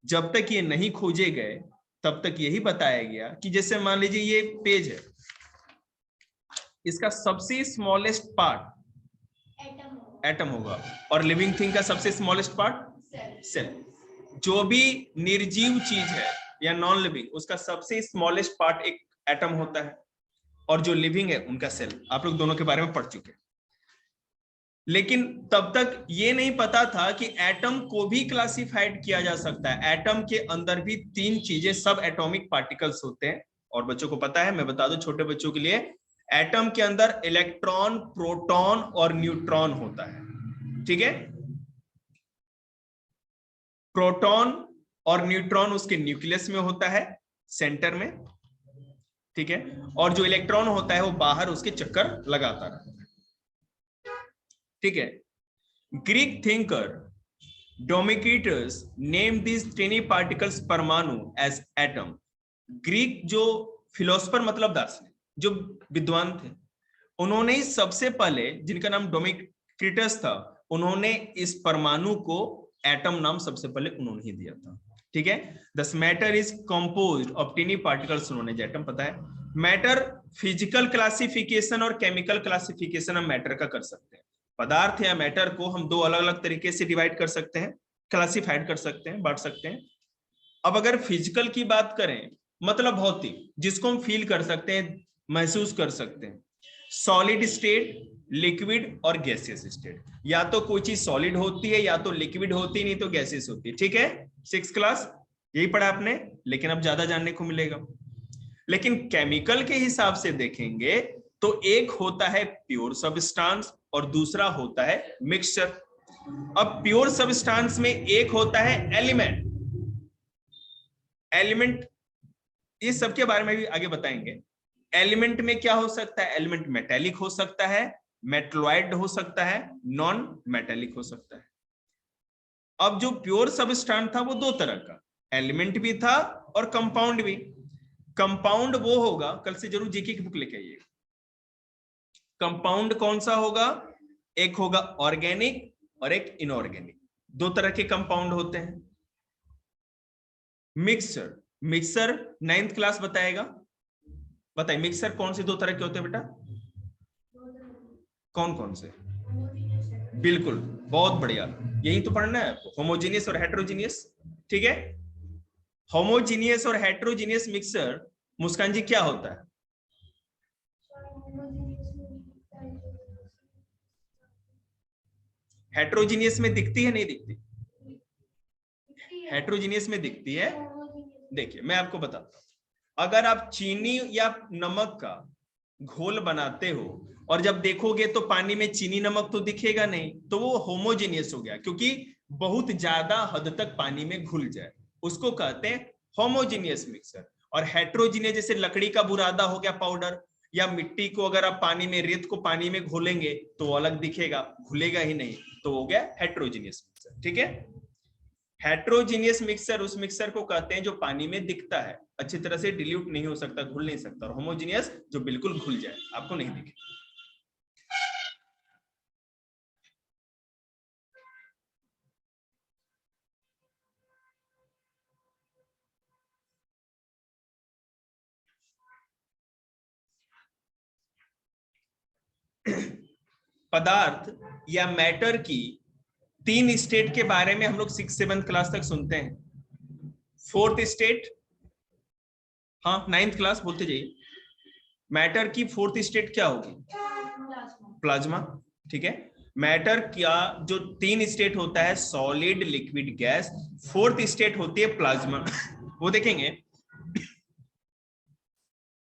जब तक ये नहीं खोजे गए तब तक यही बताया गया कि जैसे मान लीजिए ये पेज है, इसका सबसे स्मॉलेस्ट पार्ट एटम होगा और लिविंग थिंग का सबसे स्मॉलेस्ट पार्ट सेल। जो भी निर्जीव चीज है या नॉन लिविंग उसका सबसे स्मॉलेस्ट पार्ट एक एटम होता है, और जो लिविंग है उनका सेल। आप लोग दोनों के बारे में पढ़ चुके हैं। लेकिन तब तक ये नहीं पता था कि एटम को भी क्लासिफाइड किया जा सकता है। एटम के अंदर भी 3 चीजें सब एटॉमिक पार्टिकल्स होते हैं, और बच्चों को पता है, मैं बता दूं छोटे बच्चों के लिए, एटम के अंदर इलेक्ट्रॉन, प्रोटॉन और न्यूट्रॉन होता है, ठीक है। प्रोटॉन और न्यूट्रॉन उसके न्यूक्लियस में होता है, सेंटर में, ठीक है। और जो इलेक्ट्रॉन होता है वो बाहर उसके चक्कर लगाता रहता है, ठीक है। Greek thinker Democritus name this tiny particles परमाणु एज एटम। ग्रीक जो फिलोसफर मतलब दार्शनिक, जो विद्वान थे, उन्होंने ही सबसे पहले, जिनका नाम डोमिक्रिटस था, उन्होंने इस परमाणु को एटम नाम सबसे पहले उन्होंने ही दिया था, ठीक है। This matter is composed of tiny particles, उन्होंने जो एटम पता है। मैटर फिजिकल क्लासिफिकेशन और केमिकल क्लासिफिकेशन हम मैटर का कर सकते हैं। पदार्थ या मैटर को हम 2 अलग अलग तरीके से डिवाइड कर सकते हैं, क्लासिफाइड कर सकते हैं, बांट सकते हैं। अब अगर फिजिकल की बात करें, मतलब भौतिक, जिसको हम फील कर सकते हैं, महसूस कर सकते हैं, सॉलिड स्टेट, लिक्विड और गैसियस स्टेट। या तो कोई चीज सॉलिड होती है, या तो लिक्विड होती है, नहीं तो गैसियस होती है, ठीक है। 6th क्लास यही पढ़ा आपने, लेकिन अब ज्यादा जानने को मिलेगा। लेकिन केमिकल के हिसाब से देखेंगे तो एक होता है प्योर सब्सटेंस और दूसरा होता है मिक्सचर। अब प्योर सब्सटेंस में एक होता है एलिमेंट। एलिमेंट ये सबके बारे में भी आगे बताएंगे। एलिमेंट में क्या हो सकता है? एलिमेंट मेटेलिक हो सकता है, मेटलॉइड हो सकता है, नॉन मेटेलिक हो सकता है। अब जो प्योर सब्सटेंस था वो 2 तरह का, एलिमेंट भी था और कंपाउंड भी। कंपाउंड वो होगा, कल से जरूर जीके की बुक लेके आइए। कंपाउंड कौन सा होगा? एक होगा ऑर्गेनिक और एक इनऑर्गेनिक, 2 तरह के कंपाउंड होते हैं। मिक्सचर, मिक्सचर 9th क्लास बताएगा। बताइए मिक्सचर कौन से 2 तरह के होते हैं बेटा? कौन कौन से? बिल्कुल, बहुत बढ़िया, यही तो पढ़ना है आपको, होमोजेनियस और हेटेरोजेनियस, ठीक है। होमोजेनियस और हेटेरोजेनियस मिक्सचर, मुस्कान जी क्या होता है? हेटेरोजेनियस में दिखती है, नहीं दिखती? हेटेरोजेनियस में दिखती है। देखिए मैं आपको बताता हूं, अगर आप चीनी या नमक का घोल बनाते हो और जब देखोगे तो पानी में चीनी नमक तो दिखेगा नहीं, तो वो होमोजेनियस हो गया, क्योंकि बहुत ज्यादा हद तक पानी में घुल जाए, उसको कहते हैं होमोजेनियस मिक्सचर। और हेटेरोजेनियस जैसे लकड़ी का बुरादा हो गया पाउडर, या मिट्टी को अगर आप पानी में, रेत को पानी में घोलेंगे तो अलग दिखेगा, घुलेगा ही नहीं, तो हो गया हेटेरोजेनियस मिक्सचर, ठीक है। हेटेरोजेनियस मिक्सचर उस मिक्सचर को कहते हैं जो पानी में दिखता है, अच्छी तरह से डिल्यूट नहीं हो सकता, घुल नहीं सकता। और होमोजेनियस जो बिल्कुल घुल जाए, आपको नहीं दिखे। पदार्थ या मैटर की 3 स्टेट के बारे में हम लोग 6th-7th क्लास तक सुनते हैं। 4th स्टेट, हाँ 9th क्लास बोलते जाइए। मैटर की 4th स्टेट क्या होगी? प्लाज्मा, ठीक है। मैटर का जो 3 स्टेट होता है, solid, liquid, gas, 4th state होती है प्लाज्मा। वो देखेंगे।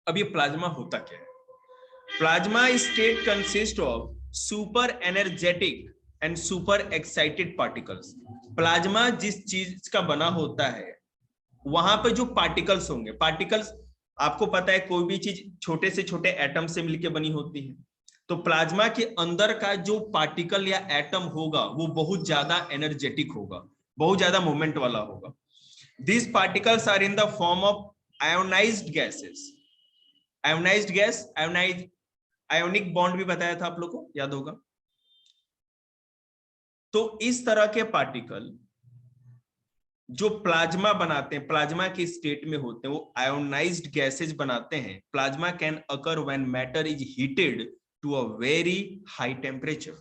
अब ये प्लाज्मा होता क्या है? Plasma state consist of super energetic and super excited particles. Plasma जिस चीज का बना होता है, वहां पे जो पार्टिकल्स होंगे, पार्टिकल्स आपको पता है कोई भी चीज छोटे से छोटे एटम से मिलकर बनी होती है, तो प्लाज्मा के अंदर का जो पार्टिकल या एटम होगा वो बहुत ज्यादा एनर्जेटिक होगा, बहुत ज्यादा मूवमेंट वाला होगा। These particles are in the form of ionized gases. Ionized gas, ionic bond भी बताया था आप लोग को, याद होगा। तो इस तरह के पार्टिकल जो प्लाज्मा बनाते हैं, प्लाज्मा के स्टेट में होते हैं, वो आयोनाइज्ड गैसेज बनाते हैं। Plasma can occur when matter is heated to a very high temperature.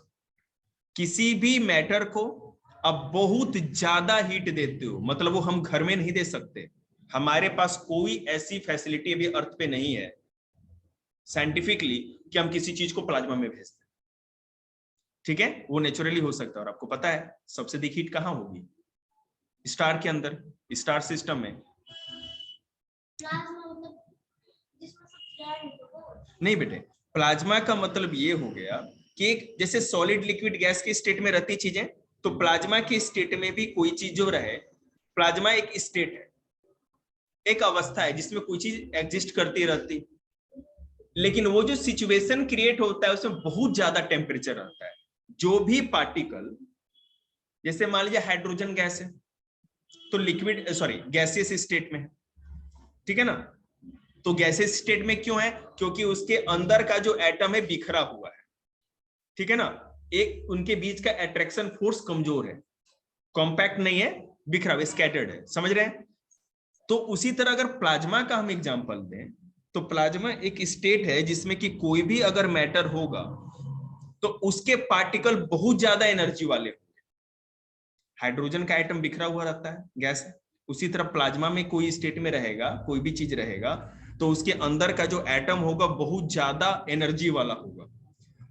किसी भी मैटर को अब बहुत ज्यादा हीट देते हो, मतलब वो हम घर में नहीं दे सकते, हमारे पास कोई ऐसी फैसिलिटी अभी अर्थ पे नहीं है साइंटिफिकली कि हम किसी चीज को प्लाज्मा में भेज दें, ठीक है। वो नेचुरली हो सकता है। और आपको पता है सबसे अधिक हीट कहाँ होगी? स्टार के अंदर, स्टार सिस्टम में। नहीं बेटे, प्लाज्मा का मतलब ये हो गया कि एक जैसे सॉलिड लिक्विड गैस की स्टेट में रहती चीजें, तो प्लाज्मा की स्टेट में भी कोई चीज जो रहे, प्लाज्मा एक स्टेट है, एक अवस्था है जिसमें कोई चीज एग्जिस्ट करती रहती, लेकिन वो जो सिचुएशन क्रिएट होता है उसमें बहुत ज्यादा टेम्परेचर रहता है। जो भी पार्टिकल, जैसे मान लीजिए हाइड्रोजन गैस है तो लिक्विड गैसियस स्टेट में है, ठीक है ना। तो गैसियस स्टेट में क्यों है? क्योंकि उसके अंदर का जो एटम है बिखरा हुआ है, ठीक है ना। एक उनके बीच का अट्रैक्शन फोर्स कमजोर है, कॉम्पैक्ट नहीं है, बिखरा हुआ, स्कैटर्ड है, समझ रहे हैं। तो उसी तरह अगर प्लाज्मा का हम एग्जांपल दें तो प्लाज्मा एक स्टेट है जिसमें कि कोई भी अगर मैटर होगा तो उसके पार्टिकल बहुत ज्यादा एनर्जी वाले होंगे। हाइड्रोजन का एटम बिखरा हुआ रहता है, गैस है। उसी तरह प्लाज्मा में कोई स्टेट में रहेगा, कोई भी चीज रहेगा तो उसके अंदर का जो एटम होगा बहुत ज्यादा एनर्जी वाला होगा।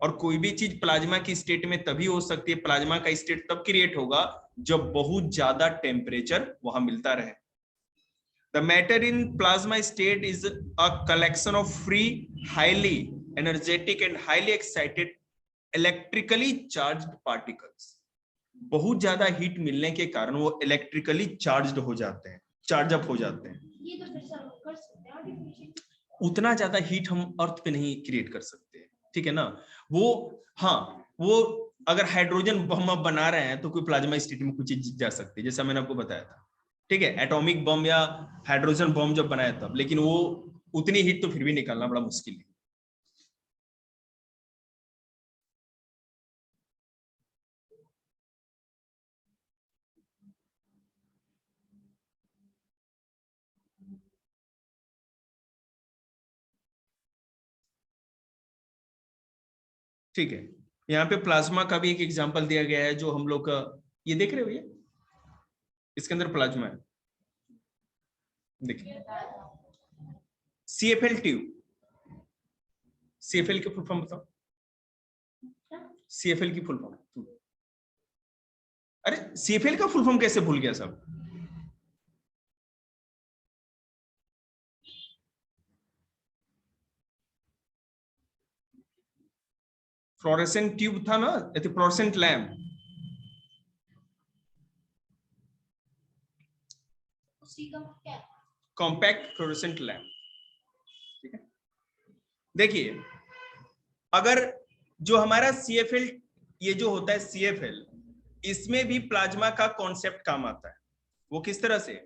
और कोई भी चीज प्लाज्मा की स्टेट में तभी हो सकती है, प्लाज्मा का स्टेट तब क्रिएट होगा जब बहुत ज्यादा टेम्परेचर वहां मिलता रहे। The matter in plasma state is a collection of free, highly energetic and highly excited electrically charged particles. बहुत ज्यादा हीट मिलने के कारण वो इलेक्ट्रिकली चार्ज्ड हो जाते हैं, चार्ज अप हो जाते हैं। ये तो फिर सब कर सकते हैं आर्टिफिशियल, उतना ज्यादा हीट हम अर्थ पे नहीं क्रिएट कर सकते, ठीक है ना। वो हाँ, वो अगर हाइड्रोजन बम बना रहे हैं तो कोई प्लाज्मा स्टेट में कुछ चीज जा सकती है, जैसा मैंने आपको बताया था, ठीक है। एटॉमिक बम या हाइड्रोजन बम जब बनाया तब, लेकिन वो उतनी हीट तो फिर भी निकालना बड़ा मुश्किल है। ठीक है, यहाँ पे प्लाज्मा का भी एक एग्जांपल दिया गया है जो हम लोग का, ये देख रहे हो, ये इसके अंदर प्लाज्मा है, देखिए CFL ट्यूब। CFL की फुल फॉर्म बताओ, CFL की फुल फॉर्म। अरे CFL का फुल फॉर्म कैसे भूल गया सब? फ्लोरेसेंट ट्यूब था ना, fluorescent lamp, compact fluorescent lamp, ठीक है। देखिए अगर जो हमारा CFL, ये जो होता है CFL, इसमें भी प्लाज्मा का कॉन्सेप्ट काम आता है। वो किस तरह से?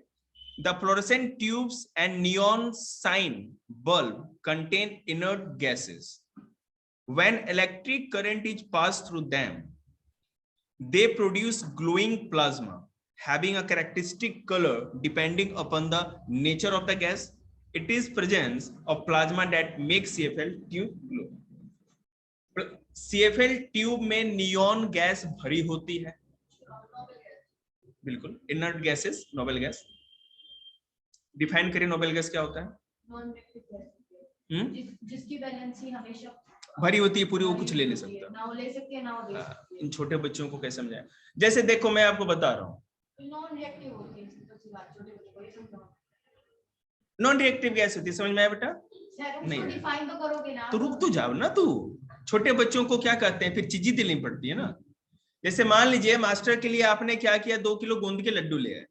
The fluorescent tubes and neon sign bulb contain inert gases. When electric current is passed through them, they produce glowing plasma having a characteristic color depending upon the nature of the gas. It is presence of plasma that makes CFL tube glow. CFL tube में neon gas भरी होती है, बिल्कुल inert gases, noble gas. Define करिए noble gas क्या होता है? जिसकी वैलेंसी हमेशा भरी होती है पूरी, वो कुछ ले नहीं सकता, ना वो ले सकते हैं ना वो दे सकते हैं। इन छोटे बच्चों को कैसे समझाएं? जैसे देखो मैं आपको बता रहा हूँ, नॉन रिएक्टिव होती है, छोटे बच्चों को ये समझाओ। नॉन रिएक्टिव गैस होती है, समझ में आया बेटा? नहीं डिफाइन तो करोगे ना, तो रुक तो जाओ ना तू। छोटे बच्चों को क्या कहते हैं, फिर चीजें देनी पड़ती है ना। जैसे मान लीजिए मास्टर के लिए आपने क्या किया, 2 किलो गोंद के लड्डू ले आए,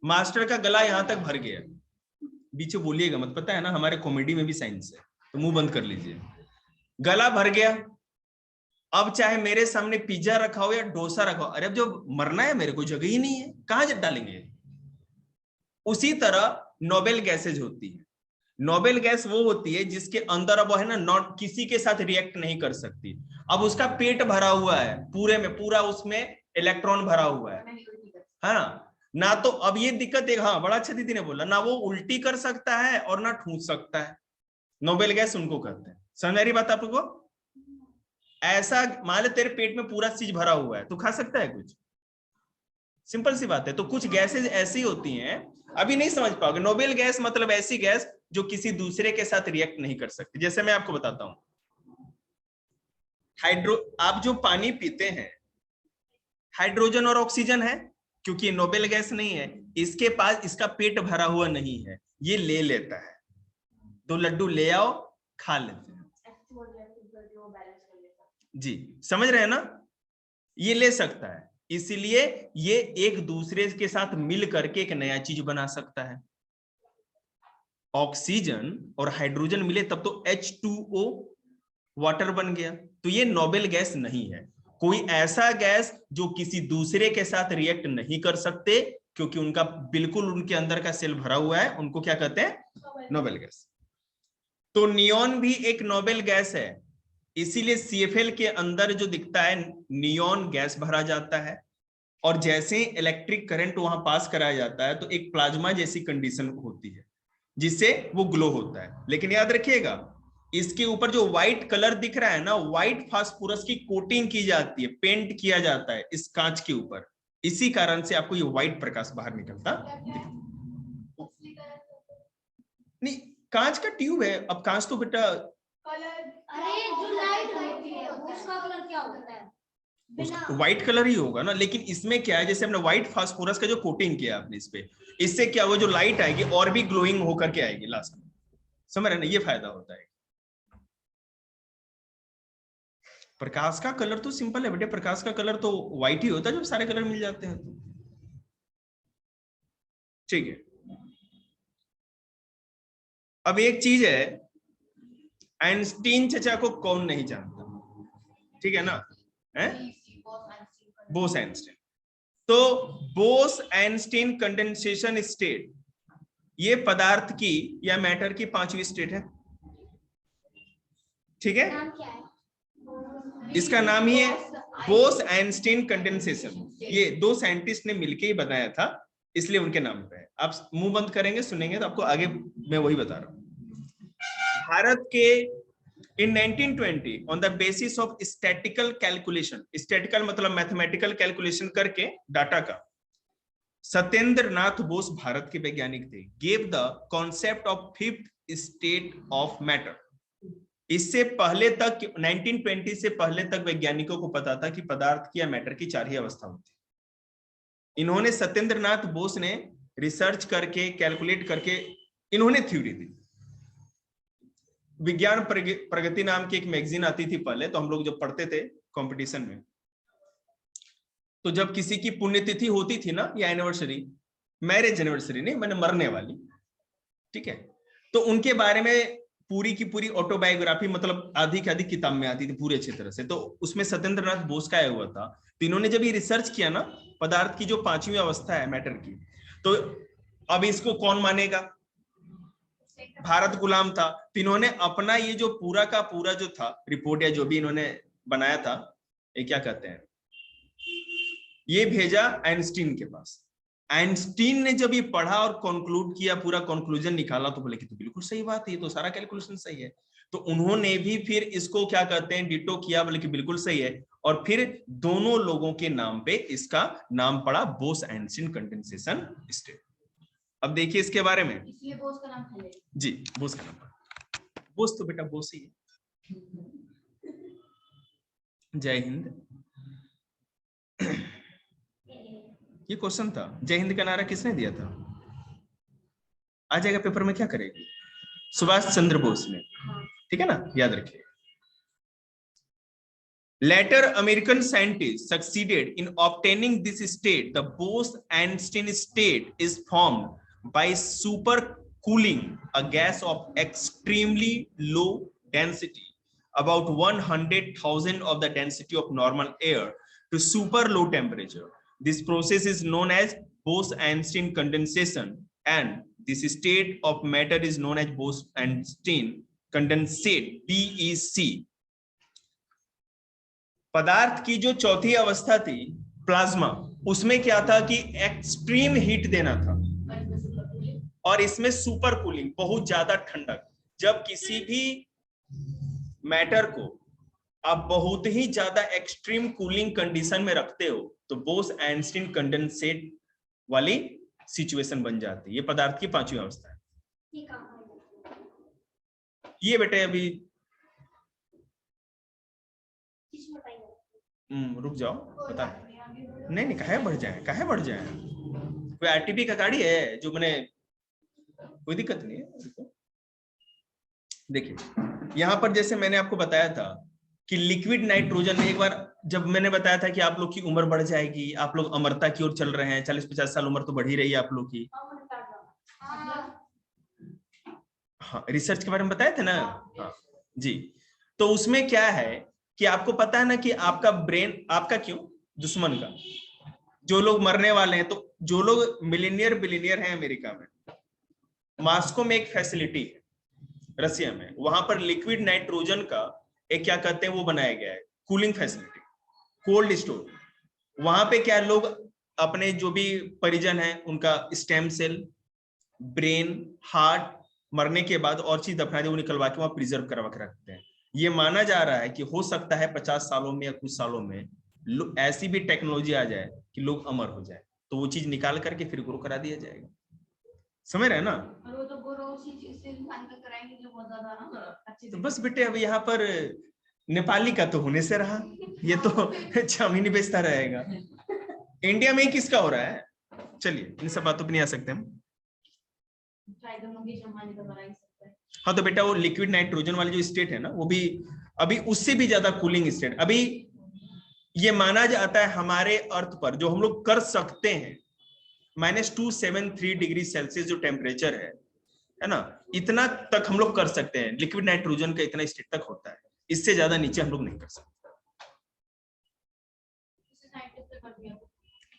मास्टर का गला यहाँ तक भर गया, बीच में बोलिएगा मत, पता है ना हमारे कॉमेडी में भी साइंस है, तो मुंह बंद कर लीजिए। गला भर गया, अब चाहे मेरे सामने पिज्जा रखा हो या डोसा रखा हो, अरे अब जो मरना है मेरे को जगह ही नहीं है, कहां डालेंगे। उसी तरह नोबेल गैसेज होती है। नोबेल गैस वो होती है जिसके अंदर अब वो है ना नॉट किसी के साथ रिएक्ट नहीं कर सकती। अब उसका पेट भरा हुआ है पूरे में पूरा, उसमें इलेक्ट्रॉन भरा हुआ है हाँ ना। तो अब ये दिक्कत एक, हाँ बड़ा अच्छा दीदी ने बोला ना, वो उल्टी कर सकता है और ना ठूंस सकता है। नोबेल गैस उनको कहते हैं। समझ आ रही बात आपको। ऐसा मान ले तेरे पेट में पूरा चीज भरा हुआ है, तो खा सकता है कुछ, सिंपल सी बात है। तो कुछ गैसेज ऐसी होती हैं, अभी नहीं समझ पाओगे। नोबेल गैस मतलब ऐसी गैस जो किसी दूसरे के साथ रिएक्ट नहीं कर सकती। जैसे मैं आपको बताता हूं, आप जो पानी पीते हैं, हाइड्रोजन और ऑक्सीजन है, क्योंकि नोबेल गैस नहीं है, इसके पास इसका पेट भरा हुआ नहीं है, ये ले लेता है। 2 लड्डू ले आओ, खा लेते हैं जी, समझ रहे हैं ना, ये ले सकता है। इसलिए ये एक दूसरे के साथ मिल करके एक नया चीज बना सकता है। ऑक्सीजन और हाइड्रोजन मिले तब तो H2O वाटर बन गया। तो ये नोबेल गैस नहीं है। कोई ऐसा गैस जो किसी दूसरे के साथ रिएक्ट नहीं कर सकते, क्योंकि उनका बिल्कुल उनके अंदर का सेल भरा हुआ है, उनको क्या कहते हैं, नोबेल गैस। तो नियॉन भी एक नोबेल गैस है, इसीलिए CFL के अंदर जो दिखता है नियॉन गैस भरा जाता है, और जैसे ही इलेक्ट्रिक करंट वहां पास कराया जाता है तो एक प्लाज्मा जैसी कंडीशन होती है जिससे वो ग्लो होता है। लेकिन याद रखिएगा, इसके ऊपर जो व्हाइट कलर दिख रहा है ना, व्हाइट फास्फोरस की कोटिंग की जाती है, पेंट किया जाता है इस कांच के ऊपर, इसी कारण से आपको ये व्हाइट प्रकाश बाहर निकलता नहीं। कांच का ट्यूब है, अब कांच तो बेटा अरे जो लाइट होती है उसका कलर क्या होता है, व्हाइट कलर ही होगा ना। लेकिन इसमें क्या है, जैसे हमने व्हाइट फास्फोरस का जो कोटिंग किया आपने इस पे, इससे क्या हुआ, जो लाइट आएगी और भी ग्लोइंग होकर के आएगी लास्ट में। समझ रहे ना, ये फायदा होता है। प्रकाश का कलर तो सिंपल है बेटे, प्रकाश का कलर तो व्हाइट ही होता है जब सारे कलर मिल जाते हैं तो। ठीक है, अब एक चीज है, आइंस्टीन चचा को कौन नहीं जानता, ठीक है ना, बोस आइंस्टीन। तो बोस आइंस्टीन कंडेंसेशन स्टेट, ये पदार्थ की या मैटर की 5वीं स्टेट है, ठीक है। इसका नाम ही है बोस आइंस्टीन कंडेंसेशन। ये 2 साइंटिस्ट ने मिलके ही बताया था, इसलिए उनके नाम पे है। आप मुंह बंद करेंगे सुनेंगे तो आपको आगे मैं वही बता रहा हूं। भारत के इन 1920 on the basis of statistical calculation, statistical मतलब मैथमेटिकल कैलकुलेशन करके डाटा का, सत्येंद्र नाथ बोस भारत के वैज्ञानिक थे, gave the concept of 5th state of matter. इससे पहले तक 1920 से पहले तक वैज्ञानिकों को पता था कि पदार्थ की या मैटर की 4 ही अवस्था होती है। इन्होंने सत्येंद्र नाथ बोस ने रिसर्च करके कैलकुलेट करके इन्होंने थ्योरी दी। विज्ञान प्रगति नाम की एक मैगजीन आती थी पहले, तो हम लोग जब पढ़ते थे कंपटीशन में, तो जब किसी की पुण्यतिथि होती थी ना या एनिवर्सरी, मैरिज एनिवर्सरी नहीं, मैंने मरने वाली, ठीक है, तो उनके बारे में पूरी की पूरी ऑटोबायोग्राफी मतलब आधी की आधी किताब में आती थी पूरी अच्छी तरह से। तो उसमें सत्येंद्र नाथ बोस का आया हुआ था। तो इन्होंने जब ये रिसर्च किया ना पदार्थ की जो 5वीं अवस्था है मैटर की, तो अब इसको कौन मानेगा, भारत गुलाम था। तो इन्होंने अपना ये जो पूरा का पूरा जो था रिपोर्ट या जो भी इन्होंने बनाया था, ये क्या कहते हैं, ये भेजा आइंस्टीन के पास। आइंस्टीन ने जब ये पढ़ा और कंक्लूड किया, पूरा कंक्लूजन निकाला, तो बोले कि तो बिल्कुल सही बात है, ये तो सारा कैलकुलेशन सही है। तो उन्होंने भी फिर इसको क्या कहते हैं डिटो किया, बोले कि बिल्कुल सही है। और फिर दोनों लोगों के नाम पे इसका नाम पड़ा बोस आइंस्टीन कंडेंसेशन स्टेट। अब देखिए इसके बारे में, इसलिए बोस का नाम है जी, बोस का नाम, बोस तो बेटा बोस ही है। जय हिंद। ये क्वेश्चन था, जय हिंद का नारा किसने दिया था, आ जाएगा पेपर में, क्या करेगी, सुभाष चंद्र बोस ने, ठीक है ना, याद रखिए। Later American scientists succeeded in obtaining this state. The Bose-Einstein state is formed by supercooling a gas of extremely low density about 100,000 of the density of normal air to super low temperature. This process is known as Bose-Einstein condensation, and this state of matter is known as Bose-Einstein condensate, BEC. पदार्थ की जो चौथी अवस्था थी plasma, उसमें क्या था कि एक्सट्रीम हीट देना था और इसमें सुपर कूलिंग, बहुत ज्यादा ठंडक। जब किसी भी मैटर को आप बहुत ही ज्यादा एक्सट्रीम कूलिंग कंडीशन में रखते हो तो बोस-आइंस्टीन कंडेंसेट वाली सिचुएशन बन जाती है। ये पदार्थ की पांचवी अवस्था है। ये बेटे अभी रुक जाओ, बता। नहीं काहे बढ़ जाए, कोई आरटीपी का गाड़ी है जो मैंने, कोई दिक्कत नहीं है। देखिए यहाँ पर जैसे मैंने आपको बताया था कि लिक्विड नाइट्रोजन में, एक बार जब मैंने बताया था कि आप लोग की उम्र बढ़ जाएगी, आप लोग अमरता की ओर चल रहे हैं, 40-50 साल उम्र तो बढ़ ही रही है आप लोग की। हाँ, रिसर्च के बारे में बताए थे ना। हाँ जी, तो उसमें क्या है कि आपको पता है ना कि आपका ब्रेन, आपका क्यों दुश्मन का, जो लोग मरने वाले हैं, तो जो लोग मिलीनियर बिलीनियर हैं अमेरिका में, मॉस्को में एक फैसिलिटी है रसिया में, वहां पर लिक्विड नाइट्रोजन का एक क्या कहते हैं वो बनाया गया है, कूलिंग फैसिलिटी, कोल्ड स्टोर। वहां पे क्या लोग अपने जो भी परिजन हैं उनका स्टेम सेल, ब्रेन, हार्ट मरने के बाद और चीज दफना दे वो निकलवा के वहां प्रिजर्व करवा के रखते हैं। ये माना जा रहा है कि हो सकता है 50 सालों में या कुछ सालों में ऐसी भी टेक्नोलॉजी आ जाए कि लोग अमर हो जाए, तो वो चीज निकाल करके फिर ग्रो करा दिया जाएगा। समझ रहे हैं ना? तो बस बेटे अब यहाँ पर नेपाली का तो होने से रहा, ये तो जमीन बेचता रहेगा। इंडिया में ही किसका हो रहा है? चलिए इन सब बातों पे नहीं आ सकते हम। हाँ तो बेटा वो लिक्विड नाइट्रोजन वाली जो स्टेट है ना, वो भी अभी उससे भी ज्यादा कूलिंग स्टेट। अभी ये माना जाता है हमारे अर्थ पर जो हम लोग कर सकते हैं -273 डिग्री सेल्सियस जो टेम्परेचर है ना, इतना तक हम लोग कर सकते हैं। लिक्विड नाइट्रोजन का इतना स्टेट तक होता है, इससे ज्यादा नीचे हम लोग नहीं कर सकते।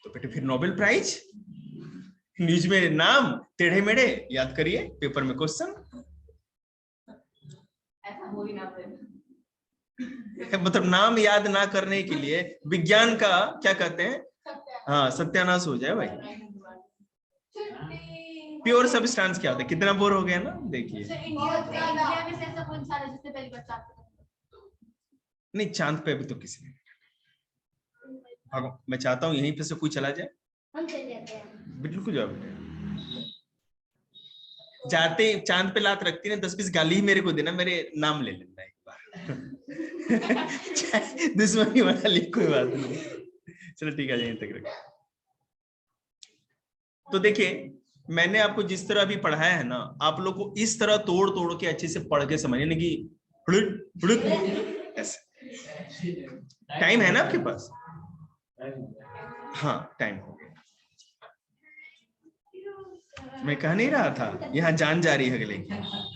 तो बेटे फिर नोबेल प्राइज, न्यूज में नाम टेढ़े मेढ़े याद करिए, पेपर में क्वेश्चन। ऐसा हो ही ना मतलब नाम याद ना करने के लिए विज्ञान का क्या कहते हैं, हाँ सत्यानाश हो जाए भाई। प्योर सब्सटेंस क्या होता है? कितना बोर हो गया ना, देखिए। नहीं चांद पे अभी तो किसी ने, मैं चाहता हूँ यहीं पे से कोई चला जाए। बिल्कुल जाओ बेटे, जाते चांद पे लात रखती ना 10-20 गाली ही मेरे को देना, मेरे नाम ले लेना एक बार। दुश्मनी वाला लिख, कोई बात नहीं। चलो ठीक है, यहीं तक रख। तो देखिए मैंने आपको जिस तरह भी पढ़ाया है ना, आप लोग को इस तरह तोड़ तोड़ के अच्छे से पढ़ के समझने, नहीं कि ऐसे। टाइम है ना आपके पास? हाँ टाइम हो गया। मैं कह नहीं रहा था यहाँ जान जा रही है अगले की।